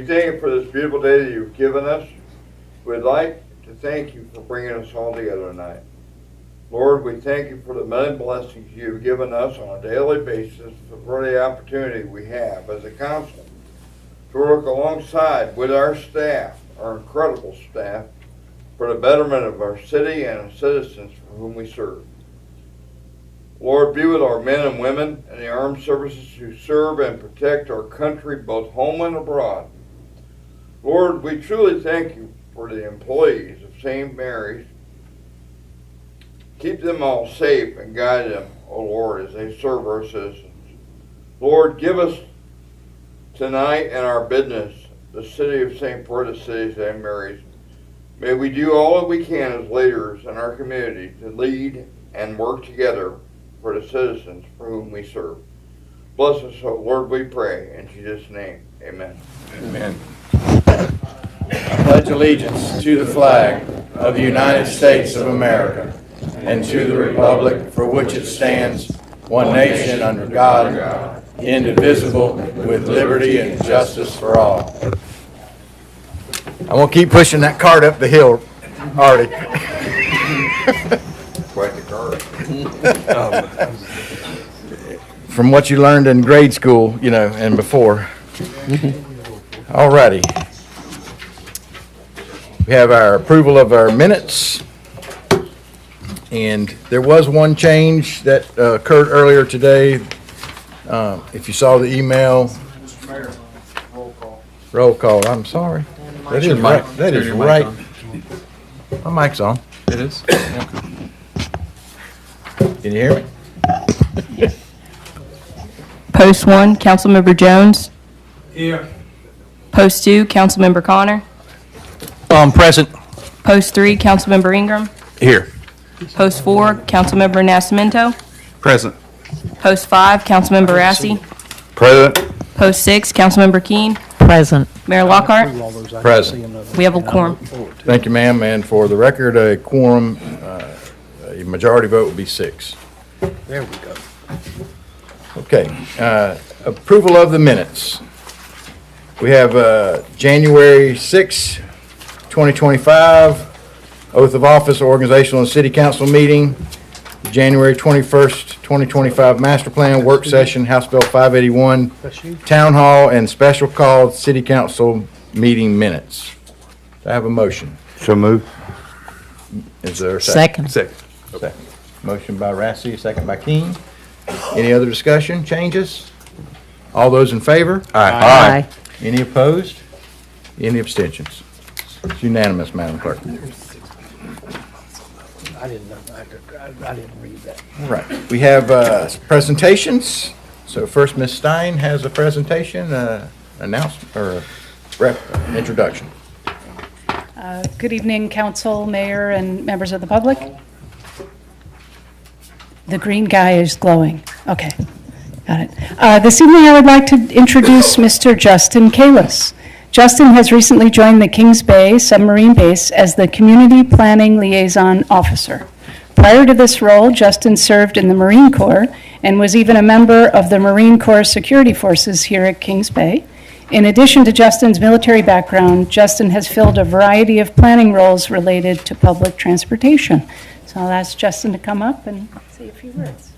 We thank you for this beautiful day that you've given us. We'd like to thank you for bringing us all together tonight. Lord, we thank you for the many blessings you've given us on a daily basis, for the opportunity we have as a council to work alongside with our staff, our incredible staff, for the betterment of our city and the citizens for whom we serve. Lord, be with our men and women in the armed services who serve and protect our country both home and abroad. Lord, we truly thank you for the employees of St. Mary's. Keep them all safe and guide them, O Lord, as they serve our citizens. Lord, give us tonight in our business the city of St. Paul, the city of St. Mary's. May we do all that we can as leaders in our community to lead and work together for the citizens for whom we serve. Bless us, O Lord, we pray. In Jesus' name, amen. Amen. I pledge allegiance to the flag of the United States of America and to the republic for which it stands, one nation under God, indivisible, with liberty and justice for all. I won't keep pushing that cart up the hill, Artie. Quite the card. From what you learned in grade school, and before. All righty. We have our approval of our minutes. And there was one change that occurred earlier today. If you saw the email. Roll call. Roll call, I'm sorry. That is right. That is right. My mic's on. It is? Can you hear me? Post 1, Councilmember Jones. Here. Post 2, Councilmember Connor. Present. Post 3, Councilmember Ingram. Here. Post 4, Councilmember Nascimento. Present. Post 5, Councilmember Assy. Present. Post 6, Councilmember Keene. Present. Mayor Lockhart. Present. We have a quorum. Thank you, ma'am. And for the record, a quorum, a majority vote would be 6. There we go. Okay. Approval of the minutes. We have January 6, 2025, oath of office, organizational and city council meeting, January 21st, 2025 master plan work session, House Bill 581, town hall and special called city council meeting minutes. Do I have a motion? So moved. Is there a second? Second. Second. Motion by Rassi, second by Keene. Any other discussion, changes? All those in favor? Aye. Any opposed? Any abstentions? It's unanimous, Madam Clerk. I didn't know. I didn't read that. All right. We have presentations. So first, Ms. Stein has a presentation, announcement, or introduction. Good evening, council, mayor, and members of the public. The green guy is glowing. Okay, got it. This evening, I would like to introduce Mr. Justin Kalis. Justin has recently joined the Kings Bay Submarine Base as the Community Planning Liaison Officer. Prior to this role, Justin served in the Marine Corps and was even a member of the Marine Corps Security Forces here at Kings Bay. In addition to Justin's military background, Justin has filled a variety of planning roles related to public transportation. So I'll ask Justin to come up and say a few words.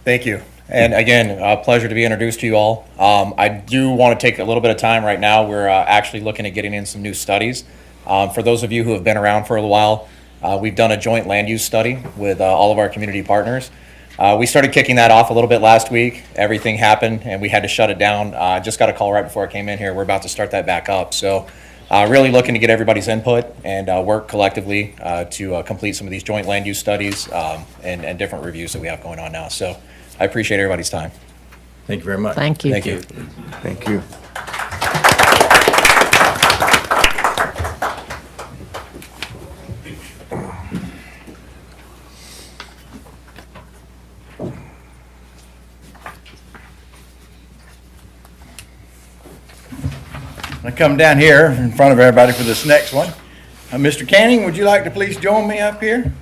Thank you. And again, a pleasure to be introduced to you all. I do want to take a little bit of time right now. We're actually looking at getting in some new studies. For those of you who have been around for a while, we've done a joint land use study with all of our community partners. We started kicking that off a little bit last week. Everything happened and we had to shut it down. I just got a call right before I came in here. We're about to start that back up. So really looking to get everybody's input and work collectively to complete some of these joint land use studies and different reviews that we have going on now. So I appreciate everybody's time. Thank you very much. Thank you. Thank you. Thank you. I come down here in front of everybody for this next one. Mr. Canning, would you like to please join me up here?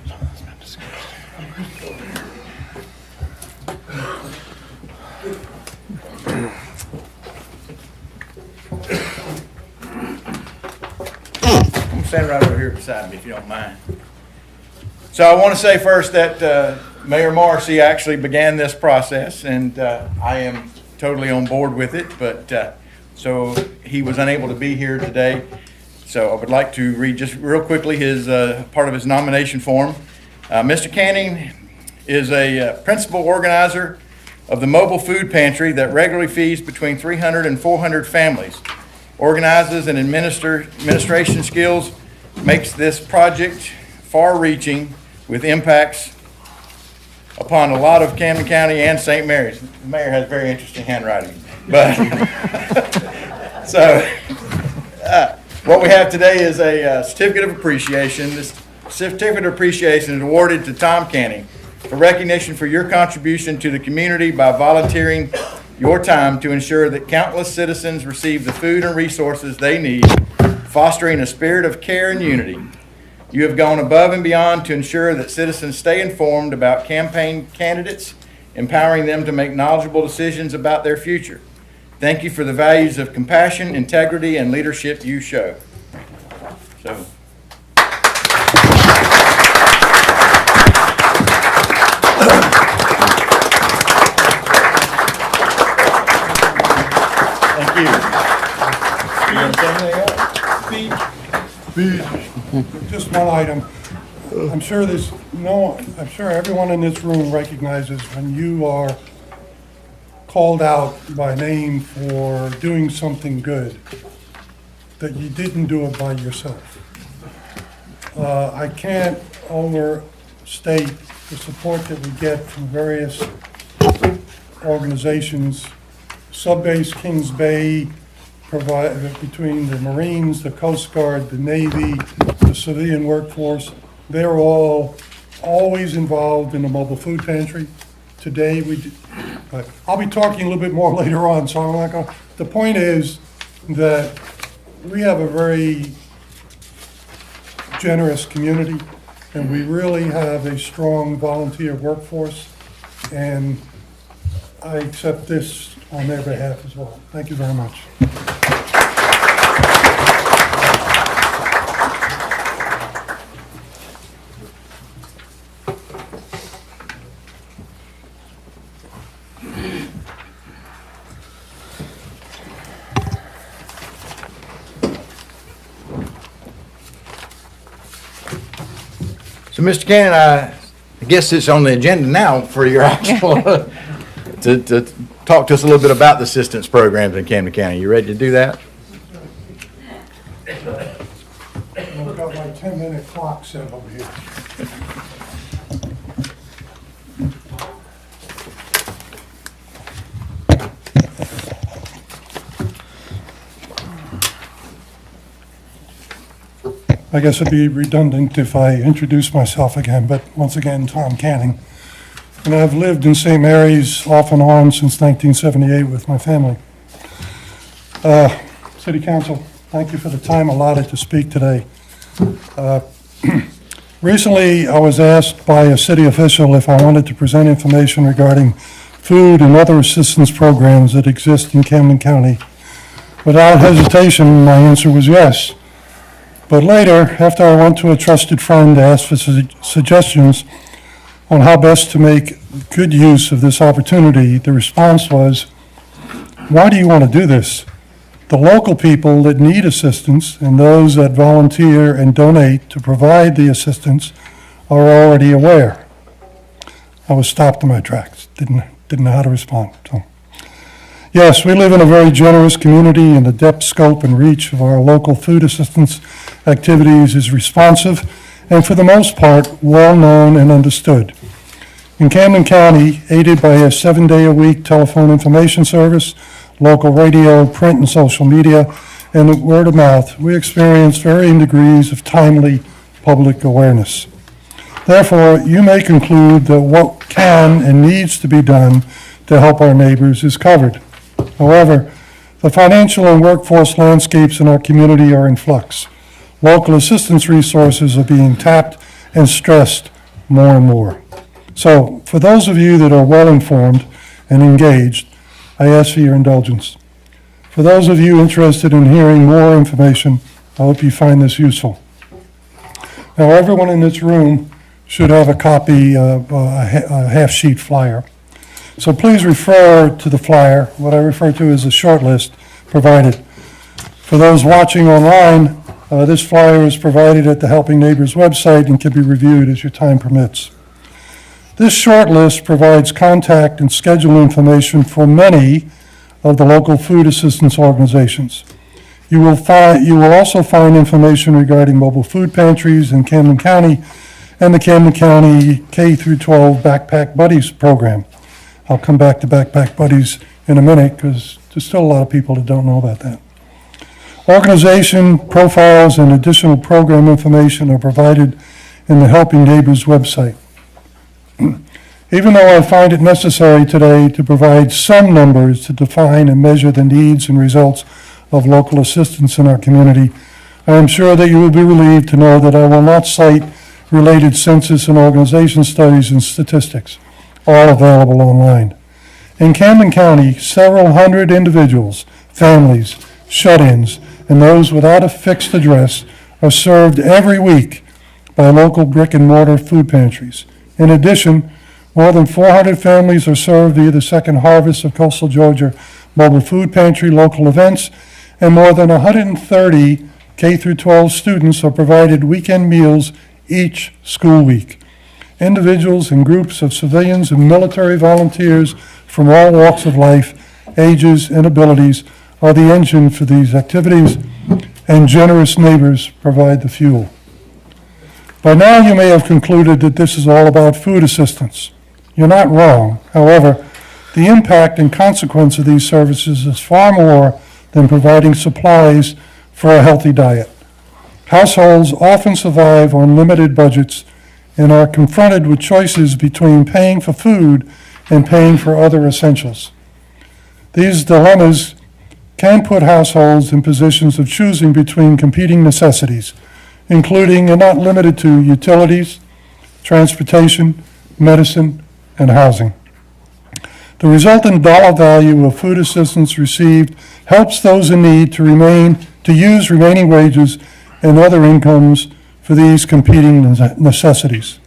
Stand right over here beside me if you don't mind. So I want to say first that Mayor Marcy actually began this process, and I am totally on board with it, but so he was unable to be here today. So I would like to read just real quickly his part of his nomination form. Mr. Canning is a principal organizer of the mobile food pantry that regularly feeds between 300 and 400 families. Organizes and administration skills, makes this project far-reaching with impacts upon a lot of Camden County and St. Mary's. The mayor has very interesting handwriting. But so what we have today is a certificate of appreciation. This certificate of appreciation is awarded to Tom Canning for recognition for your contribution to the community by volunteering your time to ensure that countless citizens receive the food and resources they need, fostering a spirit of care and unity. You have gone above and beyond to ensure that citizens stay informed about campaign candidates, empowering them to make knowledgeable decisions about their future. Thank you for the values of compassion, integrity, and leadership you show. So. Thank you. You gonna say anything else? Just one item. I'm sure I'm sure everyone in this room recognizes when you are called out by name for doing something good, that you didn't do it by yourself. I can't overstate the support that we get from various organizations. Subbase Kings Bay, between the Marines, the Coast Guard, the Navy, the civilian workforce, they're all always involved in the mobile food pantry. Today, but I'll be talking a little bit more later on, so I'm not going. The point is that we have a very generous community, and we really have a strong volunteer workforce, and I accept this on their behalf as well. Thank you very much. So, Mr. Cannon, I guess it's on the agenda now for your actual, to talk to us a little bit about the assistance programs in Camden County. You ready to do that? I've got my 10-minute clock set over here. I guess it'd be redundant if I introduce myself again, but once again, Tom Canning. And I've lived in St. Mary's off and on since 1978 with my family. City Council, thank you for the time allotted to speak today. Recently, I was asked by a city official if I wanted to present information regarding food and other assistance programs that exist in Camden County. Without hesitation, my answer was yes. But later, after I went to a trusted friend to ask for suggestions on how best to make good use of this opportunity, the response was, "Why do you want to do this? The local people that need assistance and those that volunteer and donate to provide the assistance are already aware." I was stopped in my tracks, didn't know how to respond. So, yes, we live in a very generous community, and the depth, scope, and reach of our local food assistance activities is responsive and, for the most part, well-known and understood. In Camden County, aided by a 7-day-a-week telephone information service, local radio, print, and social media, and word of mouth, we experience varying degrees of timely public awareness. Therefore, you may conclude that what can and needs to be done to help our neighbors is covered. However, the financial and workforce landscapes in our community are in flux. Local assistance resources are being tapped and stressed more and more. So, for those of you that are well-informed and engaged, I ask for your indulgence. For those of you interested in hearing more information, I hope you find this useful. Now, everyone in this room should have a copy of a half-sheet flyer. So please refer to the flyer, what I refer to as a short list provided. For those watching online, this flyer is provided at the Helping Neighbors website and can be reviewed as your time permits. This short list provides contact and schedule information for many of the local food assistance organizations. You will also find information regarding mobile food pantries in Camden County and the Camden County K-12 Backpack Buddies program. I'll come back to Backpack Buddies in a minute because there's still a lot of people that don't know about that. Organization profiles and additional program information are provided in the Helping Neighbors website. Even though I find it necessary today to provide some numbers to define and measure the needs and results of local assistance in our community, I am sure that you will be relieved to know that I will not cite related census and organization studies and statistics, all available online. In Camden County, several hundred individuals, families, shut-ins, and those without a fixed address are served every week by local brick-and-mortar food pantries. In addition, more than 400 families are served via the Second Harvest of Coastal Georgia Mobile Food Pantry local events, and more than 130 K-12 students are provided weekend meals each school week. Individuals and groups of civilians and military volunteers from all walks of life, ages, and abilities are the engine for these activities, and generous neighbors provide the fuel. By now, you may have concluded that this is all about food assistance. You're not wrong. However, the impact and consequence of these services is far more than providing supplies for a healthy diet. Households often survive on limited budgets and are confronted with choices between paying for food and paying for other essentials. These dilemmas can put households in positions of choosing between competing necessities, including and not limited to utilities, transportation, medicine, and housing. The resultant dollar value of food assistance received helps those in need to use remaining wages and other incomes for these competing necessities.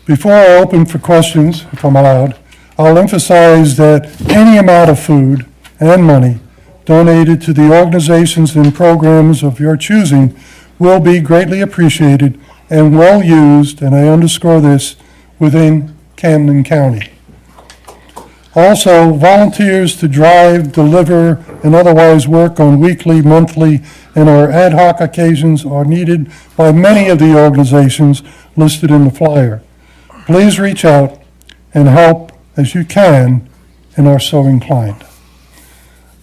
Before I open for questions, if I'm allowed, I'll emphasize that any amount of food and money donated to the organizations and programs of your choosing will be greatly appreciated and well used, and I underscore this, within Camden County. Also, volunteers to drive, deliver, and otherwise work on weekly, monthly, and or ad hoc occasions are needed by many of the organizations listed in the flyer. Please reach out and help as you can and are so inclined.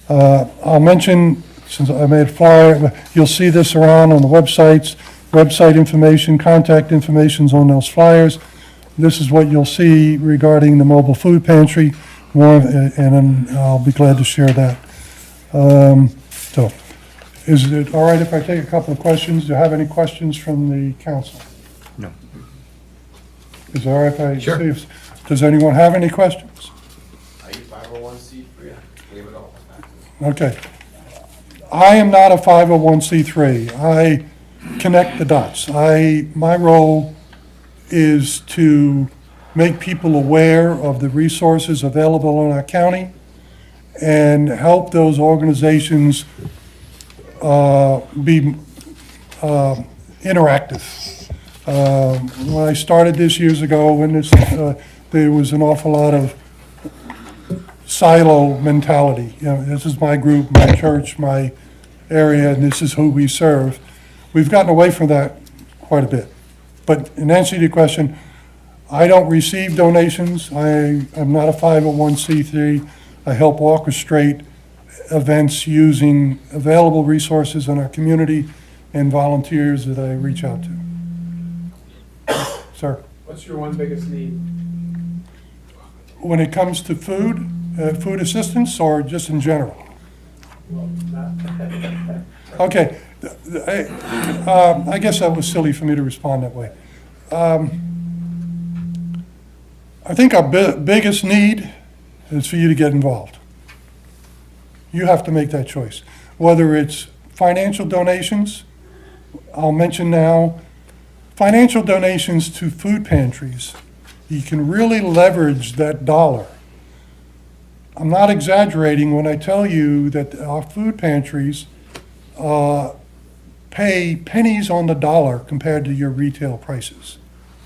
I'll mention, since I made a flyer, you'll see this around on the websites, website information, contact information's on those flyers. This is what you'll see regarding the mobile food pantry, more, and I'll be glad to share that. So, is it all right if I take a couple of questions? Do you have any questions from the council? No. Is it all right if I Sure. see if, does anyone have any questions? Are you 501c3? Leave it all. Okay. I am not a 501c3. I connect the dots. My role is to make people aware of the resources available in our county and help those organizations be interactive. When I started this years ago, when there was an awful lot of silo mentality. You know, this is my group, my church, my area, and this is who we serve. We've gotten away from that quite a bit. But in answer to your question, I don't receive donations. I am not a 501c3. I help orchestrate events using available resources in our community and volunteers that I reach out to. Sir? What's your one biggest need? When it comes to food, food assistance, or just in general? Okay. I guess that was silly for me to respond that way. I think our biggest need is for you to get involved. You have to make that choice. Whether it's financial donations, I'll mention now, financial donations to food pantries. You can really leverage that dollar. I'm not exaggerating when I tell you that our food pantries pay pennies on the dollar compared to your retail prices,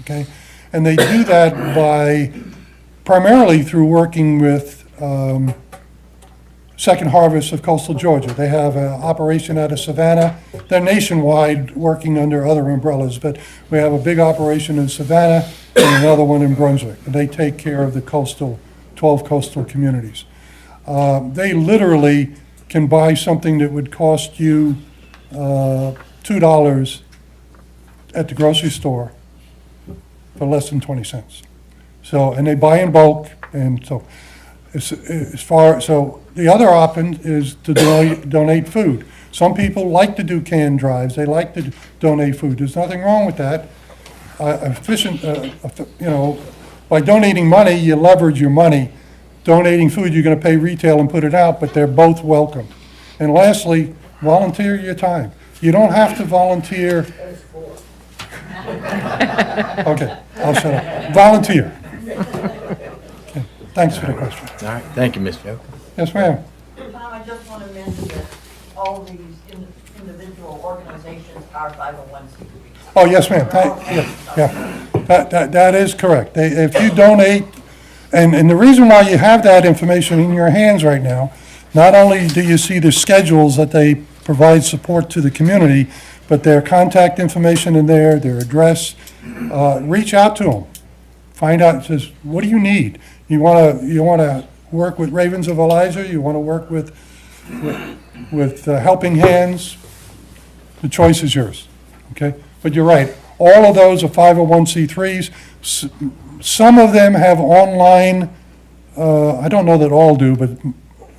okay? And they do that by, primarily through working with Second Harvest of Coastal Georgia. They have an operation out of Savannah. They're nationwide, working under other umbrellas, but we have a big operation in Savannah and another one in Brunswick. And they take care of the 12 coastal communities. They literally can buy something that would cost you $2 at the grocery store for less than 20 cents. So, and they buy in bulk, and so so the other option is to donate food. Some people like to do canned drives. They like to donate food. There's nothing wrong with that. By donating money, you leverage your money. Donating food, you're going to pay retail and put it out, but they're both welcome. And lastly, volunteer your time. You don't have to volunteer. Okay, I'll shut up. Volunteer. Okay, thanks for the question. All right, thank you, Ms. Joe. Yes, ma'am. Tom, I just want to mention that all these individual organizations are 501c3s. Oh, yes, ma'am. That is correct. If you donate, and the reason why you have that information in your hands right now, not only do you see the schedules that they provide support to the community, but their contact information in there, their address. Reach out to them. Find out, says, what do you need? You want to work with Ravens of Elijah? You want to work with Helping Hands? The choice is yours, okay? But you're right, all of those are 501c3s. Some of them have online, I don't know that all do, but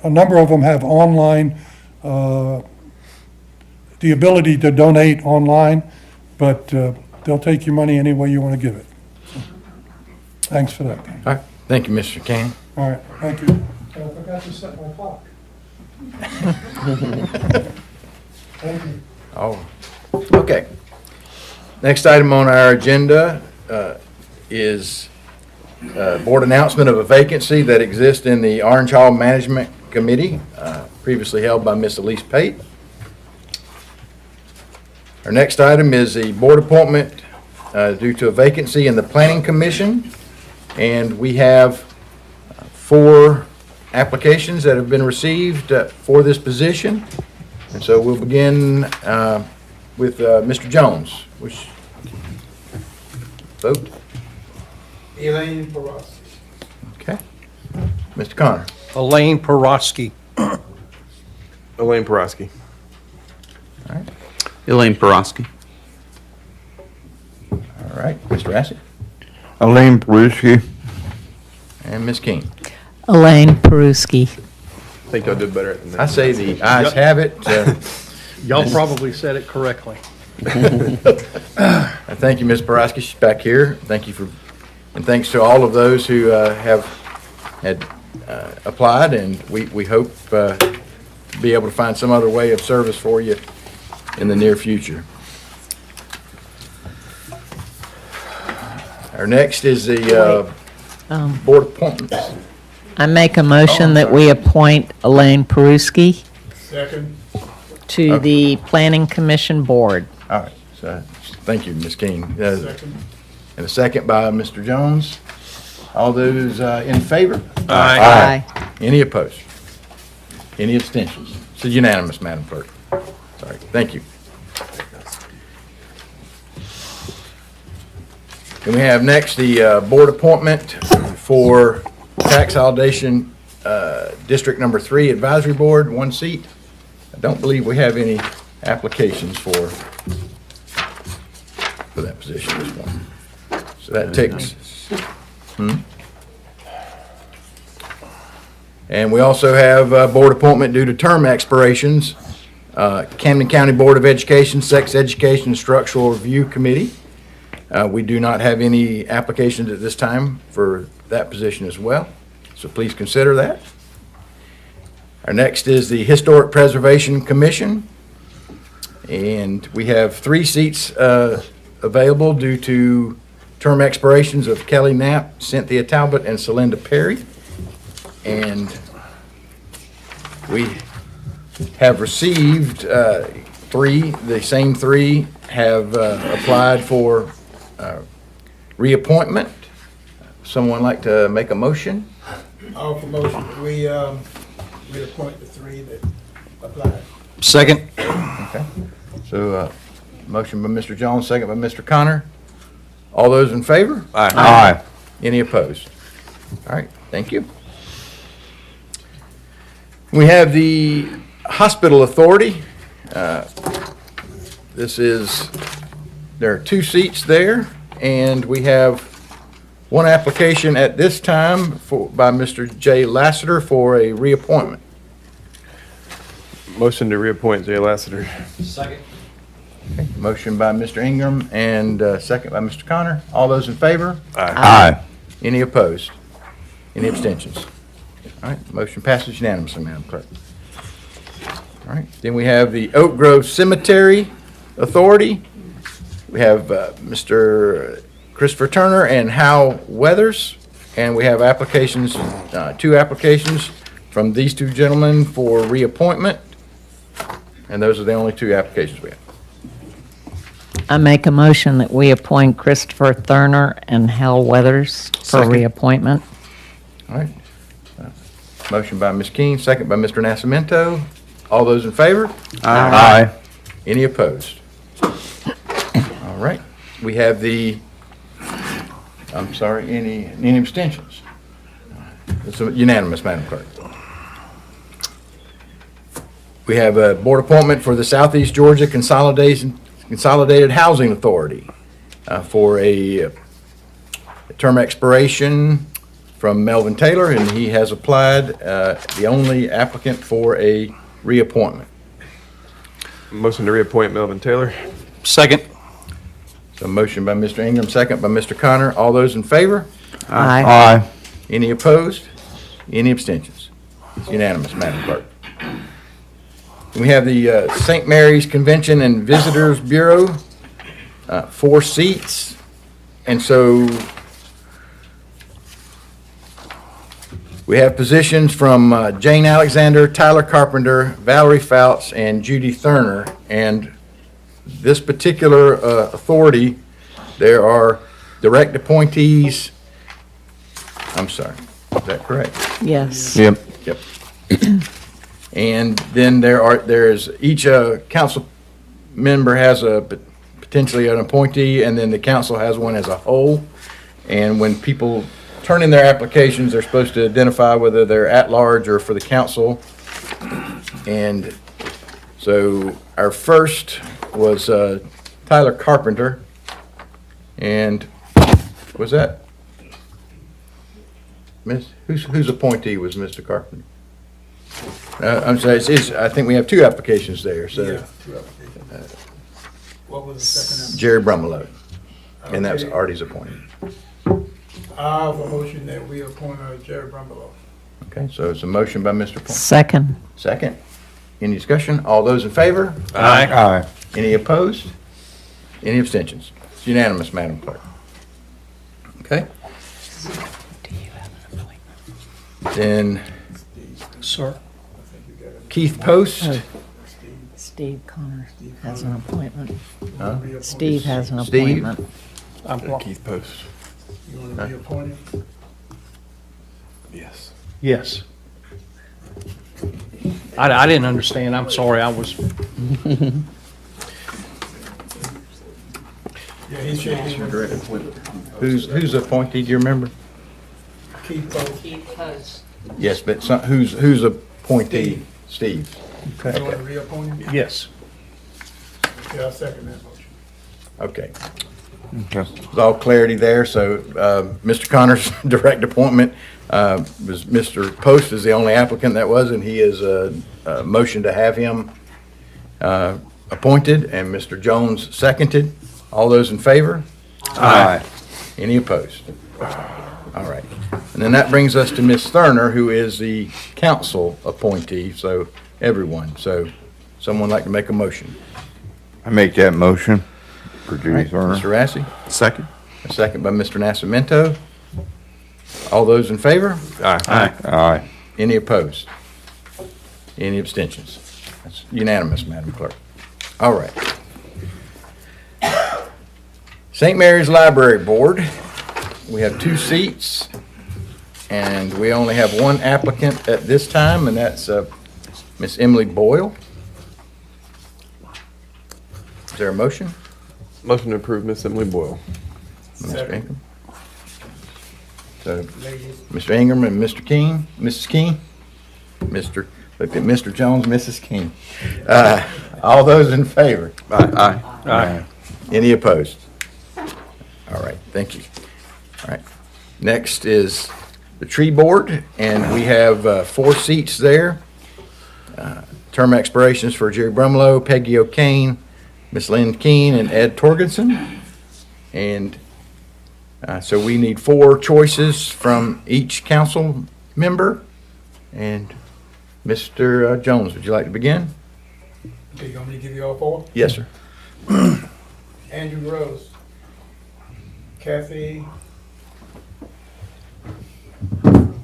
a number of them have online, the ability to donate online, but they'll take your money any way you want to give it. Thanks for that. All right, thank you, Mr. Cannon. All right, thank you. I forgot to set my clock. Thank you. Oh, okay. Next item on our agenda is board announcement of a vacancy that exists in the Orange Hall Management Committee, previously held by Miss Elise Pate. Our next item is the board appointment due to a vacancy in the Planning Commission, and we have 4 applications that have been received for this position. And so we'll begin with Mr. Jones. Which vote? Elaine Porosky. Okay. Mr. Connor. Elaine Porosky. Elaine Porosky. All right. Elaine Porosky. All right. Mr. Assett. Elaine Porosky. And Ms. King. Elaine Peruski. I think I did better than that. I say the ayes have it. Y'all probably said it correctly. Thank you, Ms. Borowski. She's back here. Thank you and thanks to all of those who had applied, and we hope to be able to find some other way of service for you in the near future. Our next is the board appointments. I make a motion that we appoint Elaine Peruski to the Planning Commission Board. All right. So, thank you, Ms. King. And a second by Mr. Jones. All those in favor? Aye. Any opposed? Any abstentions? It's unanimous, Madam Clerk. Sorry. Thank you. And we have next the board appointment for Tax Validation District Number 3 Advisory Board, 1 seat. I don't believe we have any applications for that position this morning. So that takes. And we also have board appointment due to term expirations. Camden County Board of Education, Sex Education Structural Review Committee. We do not have any applications at this time for that position as well, so please consider that. Our next is the Historic Preservation Commission. And we have 3 seats available due to term expirations of Kelly Knapp, Cynthia Talbot, and Celinda Perry. And we have received 3, the same 3 have applied for reappointment. Someone like to make a motion? All for motion. We appoint the 3 that applied. Second. Okay. So, motion by Mr. Jones, second by Mr. Connor. All those in favor? Aye. Any opposed? All right, thank you. We have the Hospital Authority. There are 2 seats there, and we have 1 application at this time by Mr. Jay Lassiter for a reappointment. Motion to reappoint Jay Lassiter. Second. Okay, motion by Mr. Ingram and second by Mr. Connor. All those in favor? Aye. Any opposed? Any abstentions? All right, motion passes unanimously, Madam Clerk. All right, then we have the Oak Grove Cemetery Authority. We have Mr. Christopher Turner and Hal Weathers, and we have applications, 2 applications from these 2 gentlemen for reappointment, and those are the only 2 applications we have. I make a motion that we appoint Christopher Thurner and Hal Weathers for Second. reappointment. All right. Motion by Ms. King, second by Mr. Nascimento. All those in favor? Aye. Any opposed? All right. We have any abstentions? It's unanimous, Madam Clerk. We have a board appointment for the Southeast Georgia Consolidated Housing Authority for a term expiration from Melvin Taylor, and he has applied, the only applicant for a reappointment. Motion to reappoint Melvin Taylor. Second. So motion by Mr. Ingram, second by Mr. Connor. All those in favor? Aye. Any opposed? Any abstentions? It's unanimous, Madam Clerk. We have the St. Mary's Convention and Visitors Bureau, 4 seats. And so we have positions from Jane Alexander, Tyler Carpenter, Valerie Fouts, and Judy Thurner. And this particular authority, there are direct appointees. I'm sorry, is that correct? Yes. Yep. Yep. And then there's each council member has potentially an appointee, and then the council has one as a whole. And when people turn in their applications, they're supposed to identify whether they're at large or for the council. And so our first was Tyler Carpenter, and was that whose appointee was Mr. Carpenter? I'm sorry, I think we have 2 applications there, so. Yeah, 2 applications. What was the second Jerry Brumelo, and that was Okay. Artie's appointment. I have a motion that we appoint Jerry Brumbelow. Okay, so it's a motion by Mr. Point. Second. Second. Any discussion? All those in favor? Aye. Any opposed? Any abstentions? It's unanimous, Madam Clerk. Okay. Then Sir. Keith Post. Steve Connor has an appointment. Huh? Steve has an Steve? appointment. I'm Keith Post. You want to be appointed? Yes. Yes. I didn't understand. I'm sorry. I was. Yeah, he should be. Who's appointee, do you remember? Keith Post. Yes, but who's appointee? Steve. You want to reappoint him? Yes. Yeah, I'll second that motion. Okay. Okay. There's all clarity there, so Mr. Connor's direct appointment was Mr. Post is the only applicant that was, and he is a motion to have him appointed, and Mr. Jones seconded. All those in favor? Aye. Any opposed? All right. And then that brings us to Ms. Thurner, who is the council appointee, so everyone. So someone like to make a motion? I make that motion for Judy Thurner. Mr. Rassi? Second. A second by Mr. Nascimento. All those in favor? Aye. Aye. Any opposed? Any abstentions? That's unanimous, Madam Clerk. All right. St. Mary's Library Board, we have 2 seats, and we only have one applicant at this time, and that's Miss Emily Boyle. Is there a motion? Motion to approve Miss Emily Boyle. Mr. Ingram? So, Ladies, Mr. Ingram and Mr. King, Mrs. King? Look at Mr. Jones, Mrs. King. All those in favor? Aye. Any opposed? All right, thank you. All right, next is the tree board, and we have 4 seats there. Term expirations for Jerry Brumlow, Peggy O'Kane, Miss Lynn Keene, and Ed Torgensen. And so we need 4 choices from each council member. And Mr. Jones, would you like to begin? okay, you want me to give you all 4? Yes, sir. Andrew Rose, Kathy.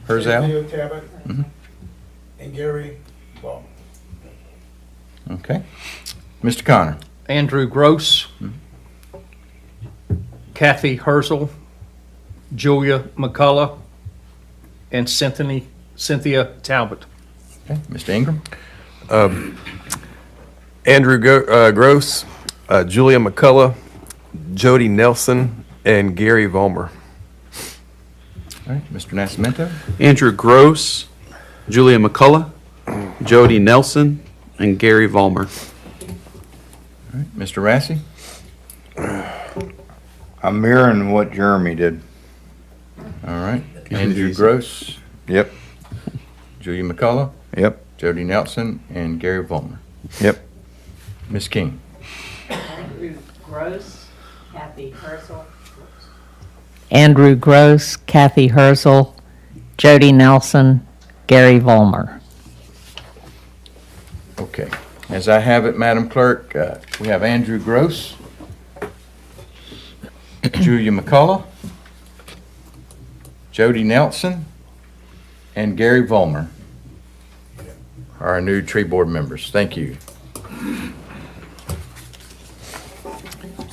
Herzl? Bill Tabbitt, Mhm. and Gary Ball. Okay. Mr. Connor? Andrew Gross, Kathy Herzl, Julia McCullough, and Cynthia Talbot. Okay. Mr. Ingram? Andrew Gross, Julia McCullough, Jody Nelson, and Gary Vollmer. All right. Mr. Nascimento? Andrew Gross, Julia McCullough, Jody Nelson, and Gary Vollmer. All right. Mr. Rassi? I'm mirroring what Jeremy did. All right. it Andrew easy. Gross, Yep. Julia McCullough, Yep. Jody Nelson, and Gary Vollmer. Yep. Ms. King? Andrew Gross, Kathy Herzl. Andrew Gross, Kathy Herzl, Jody Nelson, Gary Vollmer. Okay. As I have it, Madam Clerk, we have Andrew Gross, Julia McCullough, Jody Nelson, and Gary Vollmer are our new tree board members. Thank you.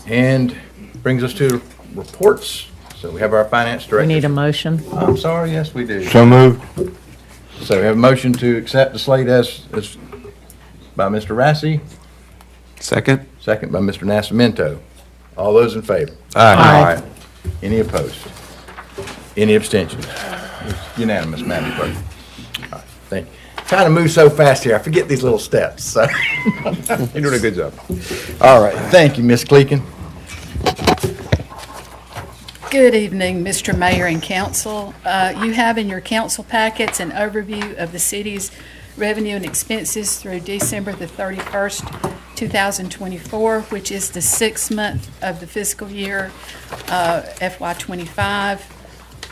And brings us to reports. So we have our finance We director. need a motion. I'm sorry, yes, we do. So moved. So we have a motion to accept the slate as by Mr. Rassi, Second? second by Mr. Nascimento. All those in favor? Aye. Any opposed? Any abstentions? It's unanimous, Madam Clerk. All right, thank you. Trying to move so fast here, I forget these little steps, so. You're doing a good job. All right, thank you, Ms. Cleakin. Good evening, Mr. Mayor and Council. You have in your council packets an overview of the city's revenue and expenses through December the 31st, 2024, which is the 6th month of the fiscal year FY25.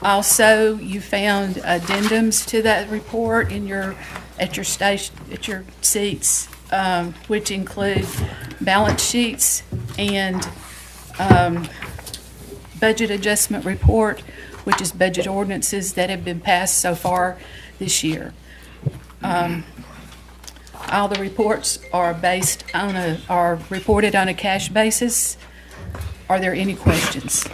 Also, you found addendums to that report in at your seats, which include balance sheets and budget adjustment report, which is budget ordinances that have been passed so far this year. All the reports are reported on a cash basis. Are there any questions?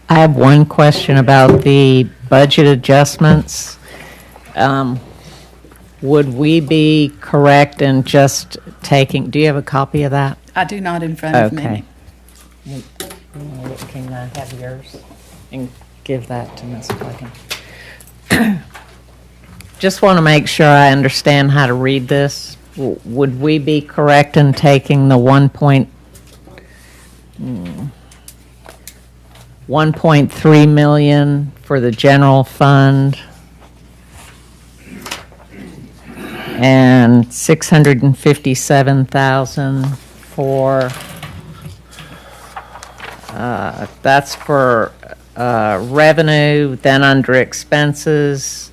I have one question about the budget adjustments. Would we be correct in just taking, do you have a copy of that? I do not in front of me. Okay. Can I have yours and give that to Ms. Clegg? Just want to make sure I understand how to read this. Would we be correct in taking the 1.3 million for the general fund and 657,000 for that's for revenue, then under expenses,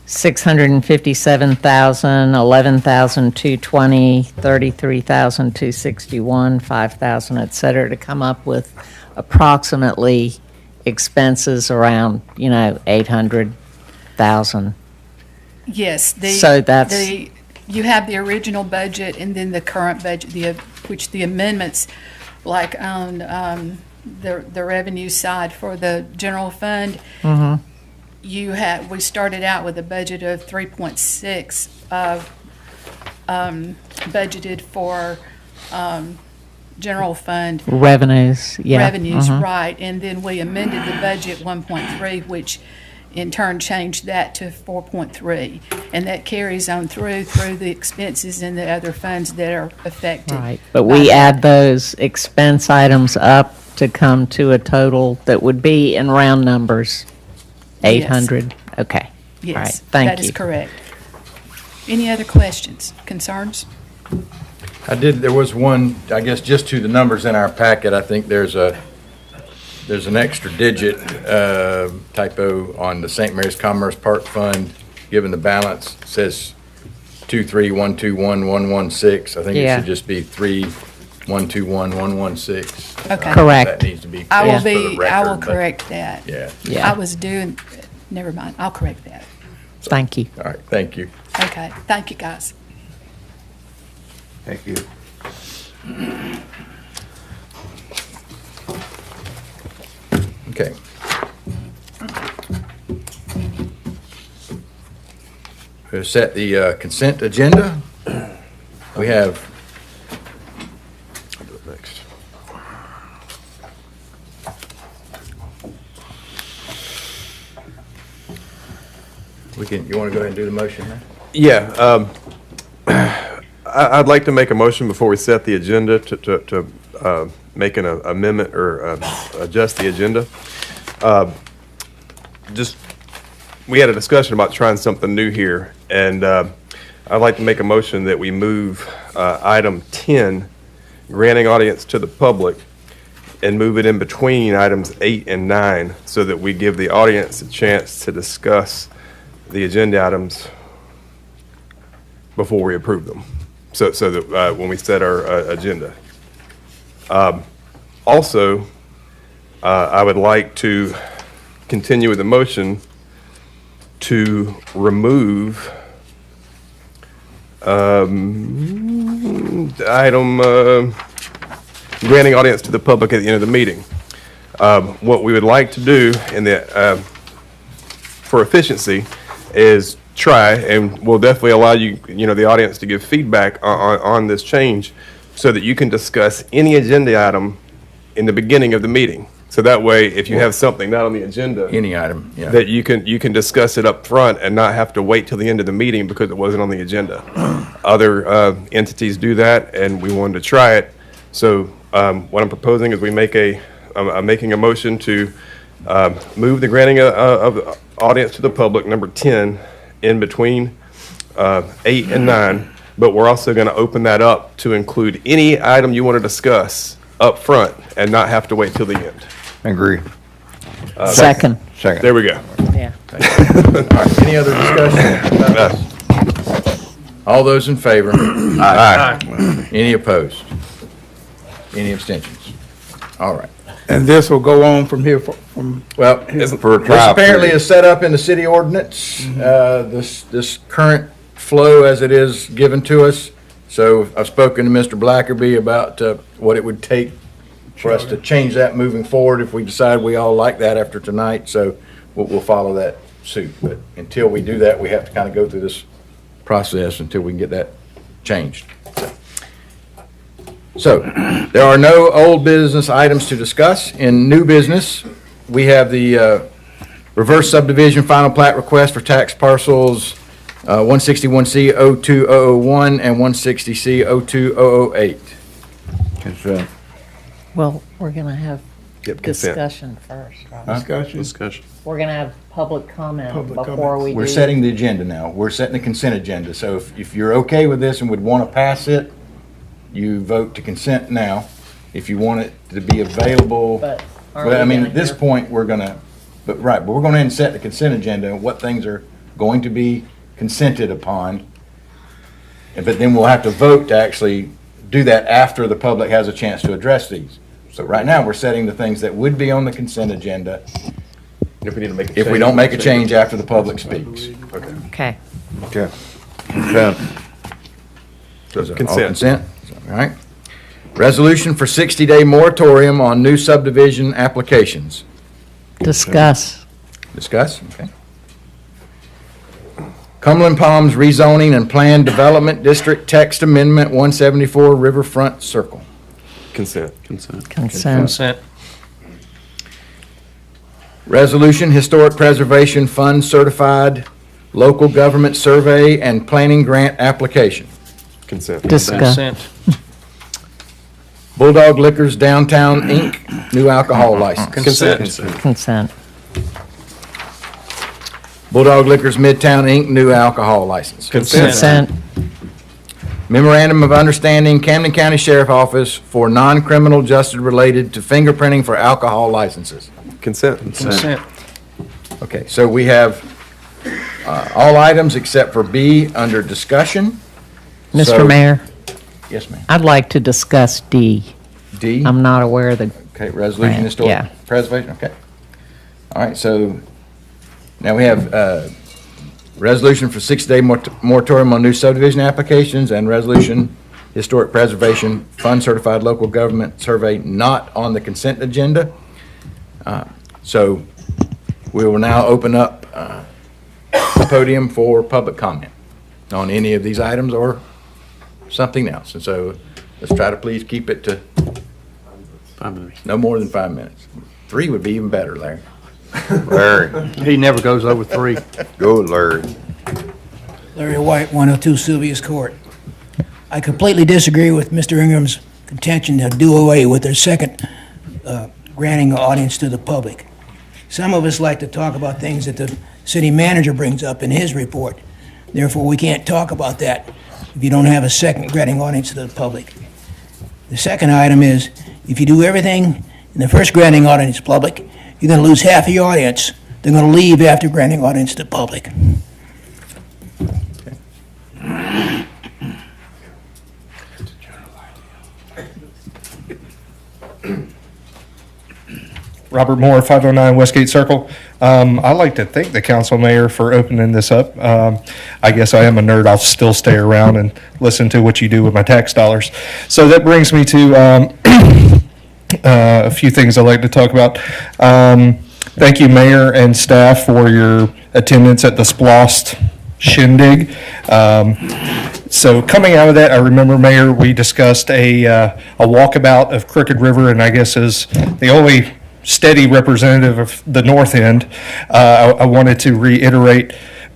657,000, 11,220, 33,261, 5,000, et cetera, to come up with approximately expenses around, 800,000. Yes. So that's- You have the original budget and then the current budget, which the amendments, like on the revenue side for the general fund, we started out with a budget of 3.6 budgeted for general fund Revenues, yeah. revenues, right, and then we amended the budget 1.3, which in turn changed that to 4.3, and that carries on through the expenses and the other funds that are affected. Right, but we add those expense items up to come to a total that would be in round numbers, 800? Okay. Yes, All right, thank that is you. correct. Any other questions, concerns? There was one, I guess, just to the numbers in our packet, I think there's an extra digit typo on the St. Mary's Commerce Park Fund, given the balance, it says 23121,116. I think it Yeah. should just be 3,121,116. Okay. Correct. That needs to be I fixed for the will record, but- correct that. Yeah. Yeah. I was doing, never mind, I'll correct that. Thank you. All right, thank you. Okay, thank you, guys. Thank you. Okay. We'll set the consent agenda. We have, I'll do it next. you want to go ahead and do the motion now? Yeah, I'd like to make a motion before we set the agenda to make an amendment or adjust the agenda. We had a discussion about trying something new here, and I'd like to make a motion that we move item 10, granting audience to the public, and move it in between items 8 and 9 so that we give the audience a chance to discuss the agenda items before we approve them, so that when we set our agenda. Also, I would like to continue with the motion to remove item granting audience to the public at the end of the meeting. What we would like to do for efficiency is try, and we'll definitely allow the audience to give feedback on this change so that you can discuss any agenda item in the beginning of the meeting. So that way, if you have something not on the agenda, Any item, yeah. that you can discuss it up front and not have to wait till the end of the meeting because it wasn't on the agenda. Other entities do that, and we wanted to try it. So what I'm proposing is I'm making a motion to move the granting of audience to the public, number 10, in between 8 and 9, but we're also going to open that up to include any item you want to discuss up front and not have to wait till the end. Agree. Second. Second. There we go. Yeah. All right, any other discussion about this? All those in favor? Aye. Any opposed? Any abstentions? All right. And this will go on from here, from, Well, For a this trial apparently period. is set up in the city ordinance, this current flow as it is given to us. So I've spoken to Mr. Blackerby about what it would take for us to change that moving forward if we decide we all like that after tonight. So we'll follow that suit. But until we do that, we have to kind of go through this process until we can get that changed. So there are no old business items to discuss. In new business, we have the reverse subdivision final plat request for tax parcels 161C 02001 and 160C 02008. Consent. Well, we're going to have Yep, consent. discussion first, right? discussion. We're going to have public comment Public before comments. we do. We're setting the agenda now. We're setting the consent agenda. So if you're okay with this and would want to pass it, you vote to consent now. if you want it to be available. But are But I we mean, gonna at this hear- point, we're gonna, but we're gonna set the consent agenda, and what things are going to be consented upon. But then we'll have to vote to actually do that after the public has a chance to address these. So right now, we're setting the things that would be on the consent agenda If we need to make a change. if we don't make a change after the public speaks. Okay. Okay. Okay. All consent? All right. Resolution for 60-day moratorium on new subdivision applications. Discuss. Discuss? Okay. Cumberland Palms rezoning and planned development district text amendment 174 Riverfront Circle. Consent. Consent. Consent. Consent. Resolution Historic Preservation Fund certified local government survey and planning grant application. Consent. Discuss. Consent. Bulldog Liquors Downtown Inc., new alcohol license. Consent. Consent. Bulldog Liquors Midtown Inc., new alcohol license. Consent. Memorandum of Understanding, Camden County Sheriff Office for non-criminal justice related to fingerprinting for alcohol licenses. Consent. Consent. Okay, so we have all items except for B under discussion. So- Mr. Mayor, Yes, ma'am. I'd like to discuss D. D? I'm not aware of the, Okay, resolution Grant, historic yeah. preservation, okay. All right, so now we have resolution for 6-day moratorium on new subdivision applications and resolution historic preservation fund certified local government survey not on the consent agenda. So we will now open up the podium for public comment on any of these items or something else. And so let's try to please keep it to 5 minutes. no more than 5 minutes. 3 would be even better, Larry. Larry, He never goes over 3. go Larry. Larry White, 102 Sylvia's Court. I completely disagree with Mr. Ingram's contention to do away with their second granting audience to the public. Some of us like to talk about things that the city manager brings up in his report. Therefore, we can't talk about that if you don't have a second granting audience to the public. The second item is, if you do everything in the first granting audience to public, you're going to lose half of your audience. They're going to leave after granting audience to public. Robert Moore, 509 Westgate Circle. I'd like to thank the council mayor for opening this up. I guess I am a nerd. I'll still stay around and listen to what you do with my tax dollars. So that brings me to a few things I'd like to talk about. Thank you, mayor and staff, for your attendance at the Splost shindig. So coming out of that, I remember, Mayor, we discussed a walkabout of Crooked River, and I guess as the only steady representative of the north end, I wanted to reiterate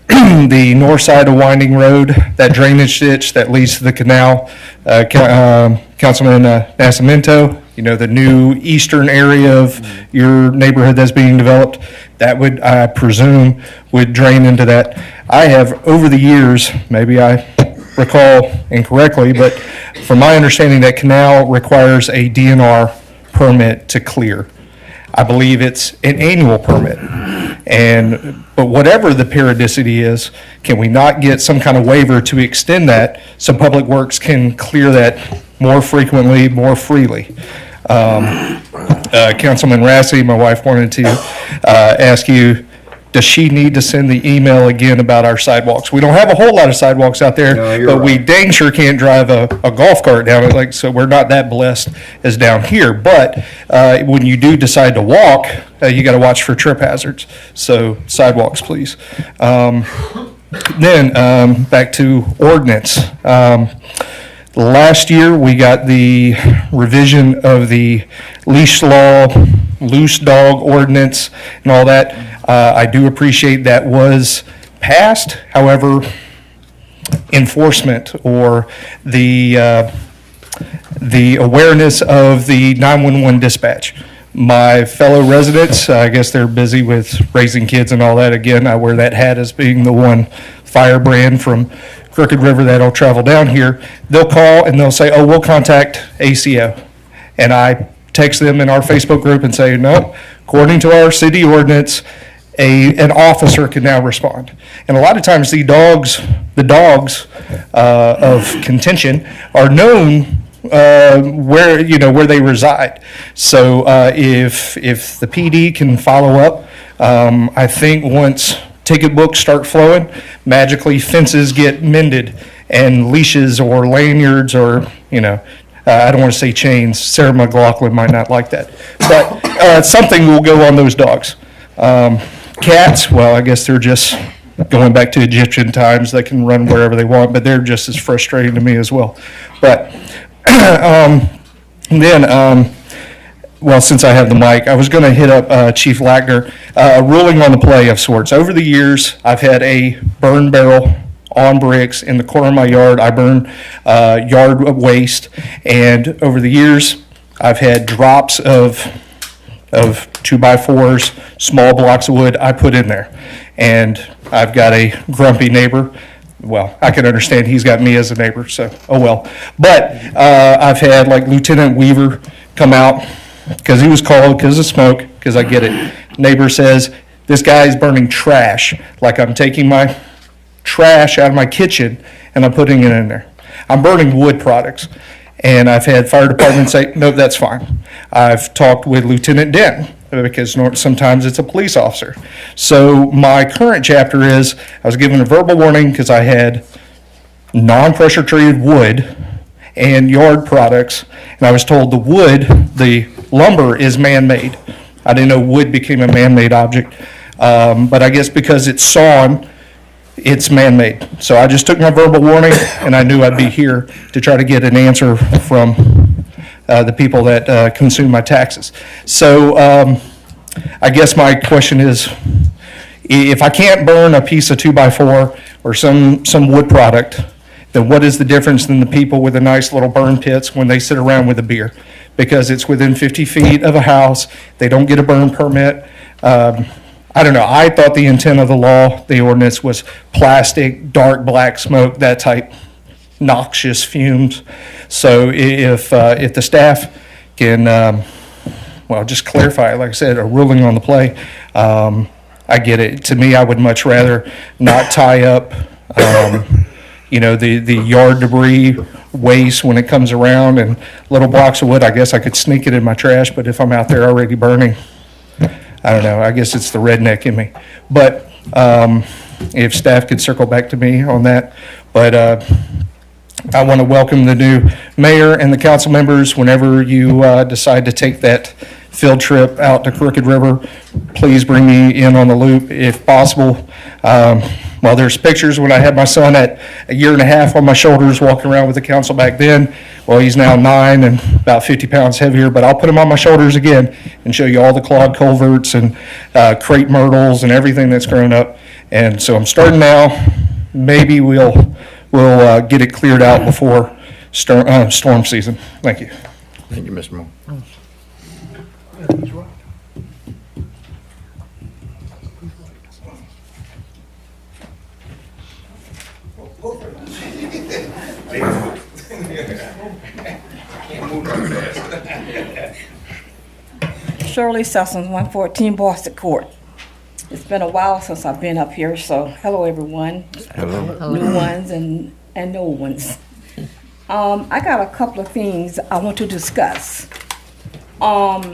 the north side of Winding Road, that drainage ditch that leads to the canal. Councilman Nascimento, you know, the new eastern area of your neighborhood that's being developed, that would, I presume, would drain into that. I have, over the years, maybe I recall incorrectly, but from my understanding, that canal requires a DNR permit to clear. I believe it's an annual permit. But whatever the periodicity is, can we not get some kind of waiver to extend that so Public Works can clear that more frequently, more freely? Councilman Rassi, my wife wanted to ask you, does she need to send the email again about our sidewalks? We don't have a whole lot of sidewalks out there, but we dang sure can't drive a golf cart down it, like, so we're not that blessed as down here. But when you do decide to walk, you got to watch for trip hazards. So sidewalks, please. Then back to ordinance. Last year, we got the revision of the leash law, loose dog ordinance, and all that. I do appreciate that was passed. However, enforcement or the awareness of the 911 dispatch. My fellow residents, I guess they're busy with raising kids and all that. Again, I wear that hat as being the one firebrand from Crooked River that'll travel down here. They'll call and they'll say, oh, we'll contact ACO. and I text them in our Facebook group and say, no, according to our city ordinance, an officer can now respond. And a lot of times the dogs of contention are known where they reside. So if the PD can follow up, I think once ticket books start flowing, magically fences get mended and leashes or lanyards or, I don't want to say chains. Sarah McLaughlin might not like that. But something will go on those dogs. Cats, well, I guess they're just going back to Egyptian times. They can run wherever they want, but they're just as frustrating to me as well. But well, since I have the mic, I was going to hit up Chief Lackner, a ruling on the play of sorts. Over the years, I've had a burn barrel on bricks in the corner of my yard. I burn yard waste, and over the years, I've had drops of 2x4s, small blocks of wood I put in there. And I've got a grumpy neighbor. Well, I can understand he's got me as a neighbor, so oh well. But I've had like Lieutenant Weaver come out because he was called because of smoke, because I get it. Neighbor says, this guy's burning trash, like I'm taking my trash out of my kitchen and I'm putting it in there. I'm burning wood products. And I've had fire departments say, no, that's fine. I've talked with Lieutenant Denton, because sometimes it's a police officer. So my current chapter is, I was given a verbal warning because I had non-pressure treated wood and yard products, and I was told the lumber is man-made. I didn't know wood became a man-made object, but I guess because it's sawn, it's man-made. So I just took my verbal warning, and I knew I'd be here to try to get an answer from the people that consume my taxes. So I guess my question is, if I can't burn a piece of 2x4 or some wood product, then what is the difference than the people with the nice little burn pits when they sit around with a beer? Because it's within 50 feet of a house, they don't get a burn permit. I don't know, I thought the intent of the law, the ordinance, was plastic, dark black smoke, that type noxious fumes. So if the staff can, just clarify, like I said, a ruling on the play, I get it. To me, I would much rather not tie up, the yard debris waste when it comes around, and little blocks of wood. I guess I could sneak it in my trash, but if I'm out there already burning, I don't know, I guess it's the redneck in me. But if staff could circle back to me on that. But I want to welcome the new mayor and the council members. Whenever you decide to take that field trip out to Crooked River, please bring me in on the loop if possible. Well, there's pictures when I had my son at 1.5 years on my shoulders walking around with the council back then. Well, he's now 9 and about 50 pounds heavier, but I'll put him on my shoulders again and show you all the clogged culverts and crepe myrtles and everything that's grown up. And so I'm starting now. Maybe we'll get it cleared out before storm season. Thank you. Thank you, Mr. Moore. Shirley Sussons, 114 Boston Court. It's been a while since I've been up here, so hello everyone. Hello. New ones and old ones. I got a couple of things I want to discuss. I